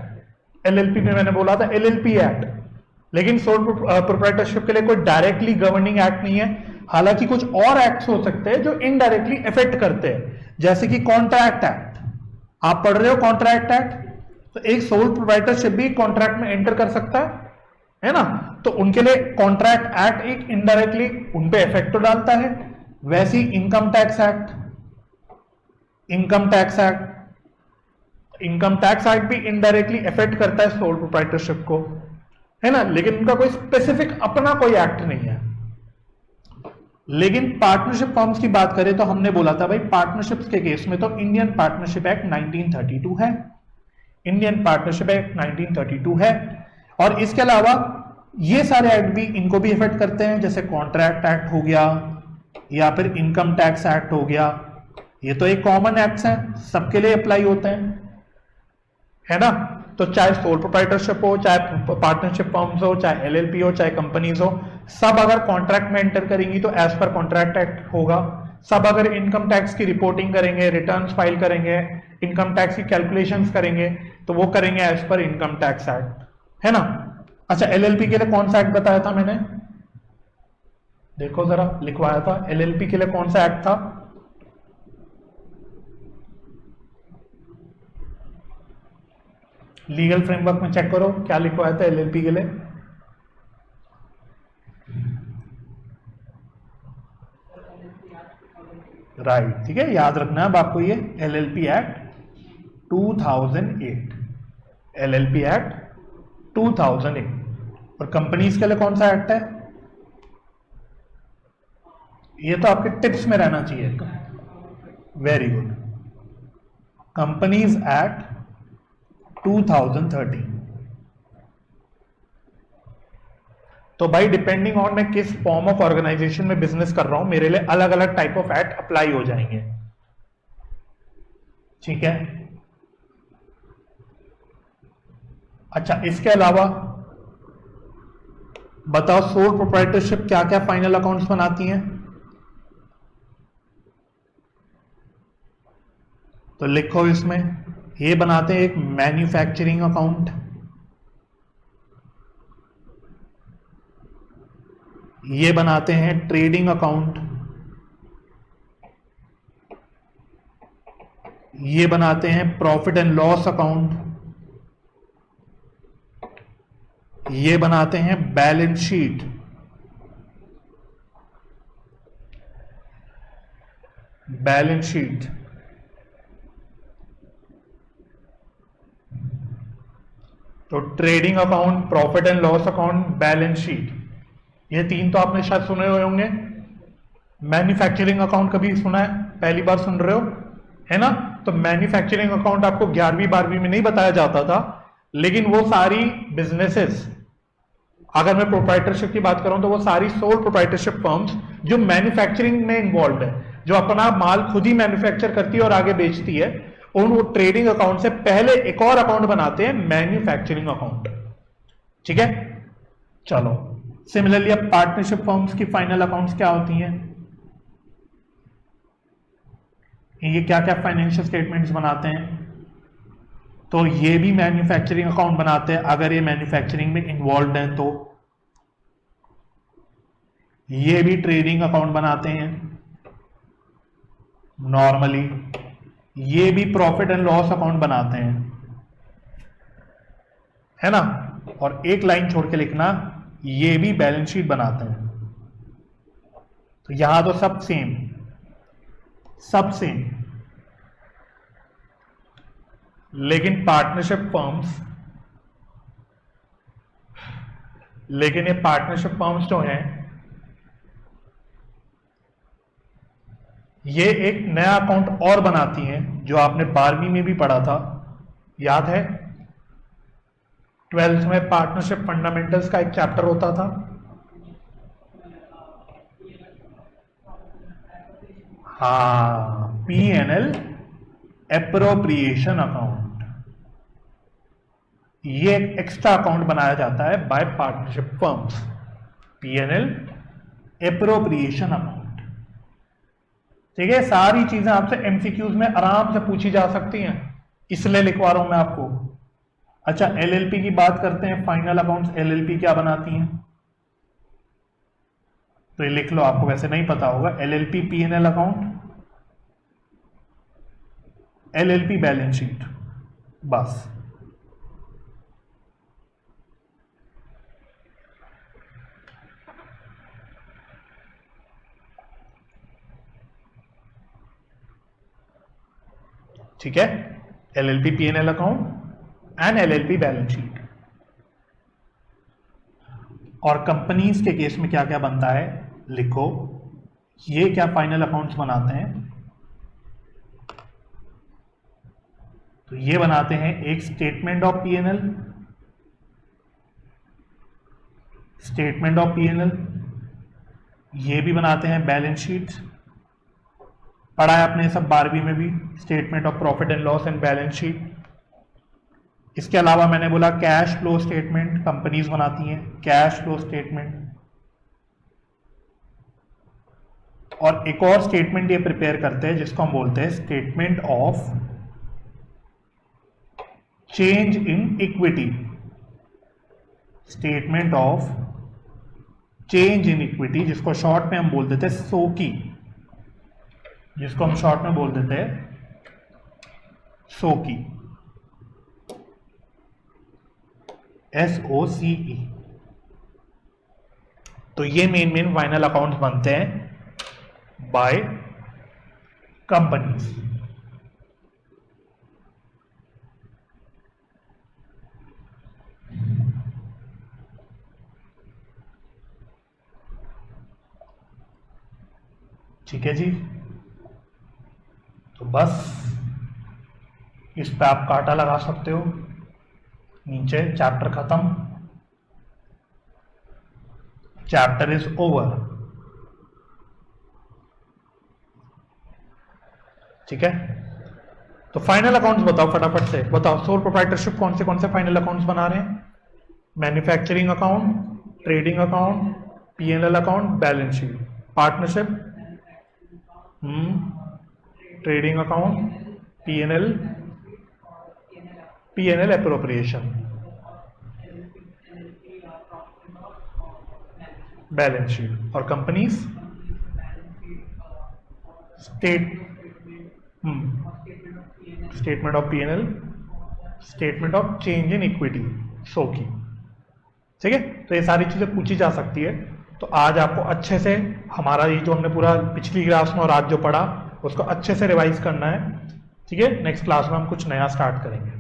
एलएलपी में मैंने बोला था एलएलपी एक्ट। लेकिन सोल प्रोप्राइटरशिप के लिए कोई डायरेक्टली गवर्निंग एक्ट नहीं है। हालांकि कुछ और एक्ट्स हो सकते हैं जो इनडायरेक्टली इफेक्ट करते हैं, जैसे कि कॉन्ट्रैक्ट एक्ट। आप पढ़ रहे हो कॉन्ट्रैक्ट एक्ट, तो एक सोल प्रोप्राइटरशिप भी कॉन्ट्रैक्ट में एंटर कर सकता है ना। तो उनके लिए कॉन्ट्रैक्ट एक्ट एक इनडायरेक्टली उन पे इफेक्ट तो डालता है। वैसे ही इनकम टैक्स एक्ट भी इनडायरेक्टली इफेक्ट करता है सोल प्रोप्राइटरशिप को। है ना, लेकिन उनका कोई स्पेसिफिक अपना कोई एक्ट नहीं है। लेकिन पार्टनरशिप फॉर्म्स की बात करें तो हमने बोला था भाई पार्टनरशिप्स के केस में तो इंडियन पार्टनरशिप एक्ट 1932 है, इंडियन पार्टनरशिप एक्ट 1932 है। और इसके अलावा ये सारे एक्ट भी इनको भी इफेक्ट करते हैं, जैसे कॉन्ट्रैक्ट एक्ट हो गया या फिर इनकम टैक्स एक्ट हो गया। ये तो एक कॉमन एक्ट्स हैं, सबके लिए अप्लाई होते हैं, है ना। तो चाहे सोल प्रोप्राइटरशिप हो, चाहे पार्टनरशिप फर्म्स हो, चाहे एलएलपी हो, चाहे कंपनीज हो, सब अगर कॉन्ट्रैक्ट में एंटर करेंगी तो एज पर कॉन्ट्रैक्ट एक्ट होगा। सब अगर इनकम टैक्स की रिपोर्टिंग करेंगे, रिटर्न्स फाइल करेंगे, इनकम टैक्स की कैलकुलेशंस करेंगे तो वो करेंगे as per income tax act, है ना। अच्छा, एलएलपी के लिए कौन सा एक्ट बताया था मैंने, देखो जरा लिखवाया था, एलएलपी के लिए कौन सा एक्ट था, लीगल फ्रेमवर्क में चेक करो क्या लिखवाया था एलएलपी के लिए। राइट, ठीक है, याद रखना अब आपको ये एलएलपी एक्ट 2008, एलएलपी एक्ट 2008। और कंपनीज के लिए कौन सा एक्ट है, ये तो आपके टिप्स में रहना चाहिए, वेरी गुड, कंपनीज एक्ट 2013। तो भाई डिपेंडिंग ऑन मैं किस फॉर्म ऑफ ऑर्गेनाइजेशन में बिजनेस कर रहा हूं, मेरे लिए अलग अलग टाइप ऑफ एक्ट अप्लाई हो जाएंगे, ठीक है। अच्छा, इसके अलावा बताओ सोल प्रोप्राइटरशिप क्या क्या फाइनल अकाउंट्स बनाती हैं, तो लिखो इसमें, ये बनाते हैं एक मैन्युफैक्चरिंग अकाउंट, ये बनाते हैं ट्रेडिंग अकाउंट, ये बनाते हैं प्रॉफिट एंड लॉस अकाउंट, ये बनाते हैं बैलेंस शीट, बैलेंस शीट, तो trading account, profit and loss account, balance sheet, ये तीन तो आपने शायद सुने हुए होंगे। मैन्युफैक्चरिंग अकाउंट कभी सुना है, पहली बार सुन रहे हो, है ना। तो मैन्युफैक्चरिंग अकाउंट आपको 11वीं 12वीं में नहीं बताया जाता था, लेकिन वो सारी बिजनेसेस, अगर मैं प्रोप्राइटरशिप की बात करूं तो वो सारी सोल प्रोप्राइटरशिप फर्म्स जो मैन्युफैक्चरिंग में इन्वॉल्व है, जो अपना माल खुद ही मैन्युफैक्चर करती है और आगे बेचती है, उन ट्रेडिंग अकाउंट से पहले एक और अकाउंट बनाते हैं, मैन्युफैक्चरिंग अकाउंट, ठीक है। चलो, सिमिलरली अब पार्टनरशिप फर्म्स की फाइनल अकाउंट्स क्या होती हैं, ये क्या क्या फाइनेंशियल स्टेटमेंट्स बनाते हैं, तो ये भी मैन्युफैक्चरिंग अकाउंट बनाते हैं अगर ये मैन्युफैक्चरिंग में इन्वॉल्व हैं, तो ये भी ट्रेडिंग अकाउंट बनाते हैं नॉर्मली, ये भी प्रॉफिट एंड लॉस अकाउंट बनाते हैं, है ना। और एक लाइन छोड़ के लिखना, ये भी बैलेंस शीट बनाते हैं। तो यहां तो सब सेम, सब सेम, लेकिन पार्टनरशिप फर्म्स, लेकिन ये पार्टनरशिप फर्म्स जो हैं, ये एक नया अकाउंट और बनाती हैं, जो आपने 12वीं में भी पढ़ा था, याद है 12th में पार्टनरशिप फंडामेंटल्स का एक चैप्टर होता था, हाँ, P&L एप्रोप्रिएशन अकाउंट, ये एक एक्स्ट्रा अकाउंट बनाया जाता है bye partnership firms, P&L appropriation account, ठीक है। सारी चीजें आपसे एमसीक्यूज में आराम से पूछी जा सकती हैं, इसलिए लिखवा रहा हूं मैं आपको। अच्छा, एलएलपी की बात करते हैं, फाइनल अकाउंट्स एलएलपी क्या बनाती हैं, तो ये लिख लो, आपको वैसे नहीं पता होगा, LLP P&L account, LLP balance sheet, बस। ठीक है, LLP P&L account and LLP balance sheet. और कंपनीज के केस में क्या क्या बनता है लिखो। ये क्या फाइनल अकाउंट्स बनाते हैं, तो ये बनाते हैं एक statement of PNL, statement of PNL, ये भी बनाते हैं बैलेंस शीट, पढ़ा है आपने सब 12वीं में भी, statement of profit and loss and balance sheet. इसके अलावा मैंने बोला कैश फ्लो स्टेटमेंट कंपनीज बनाती हैं, कैश फ्लो स्टेटमेंट। और एक और स्टेटमेंट ये प्रिपेयर करते हैं जिसको हम बोलते हैं statement of change in equity, statement of change in equity, जिसको शॉर्ट में हम बोल देते हैं सोकी, जिसको हम शॉर्ट में बोल देते हैं सोकी, SOCE। तो ये मेन फाइनल अकाउंट्स बनते हैं बाय कंपनीज। ठीक है जी, तो बस इस पे आप कांटा लगा सकते हो, नीचे चैप्टर खत्म, चैप्टर इज ओवर। ठीक है, तो फाइनल अकाउंट्स बताओ फटाफट से, बताओ सोल प्रोप्राइटरशिप कौन से फाइनल अकाउंट्स बना रहे हैं? Manufacturing account, trading account, PNL account, balance sheet. Partnership, trading account, PNL appropriation, balance sheet. और companies statement of PNL, statement of change in equity, सोकी। ठीक है, तो ये सारी चीजें पूछी जा सकती है। तो आज आपको अच्छे से हमारा ये जो हमने पूरा पिछली क्लास में और आज जो पढ़ा उसको अच्छे से रिवाइज करना है। ठीक है, नेक्स्ट क्लास में हम कुछ नया स्टार्ट करेंगे।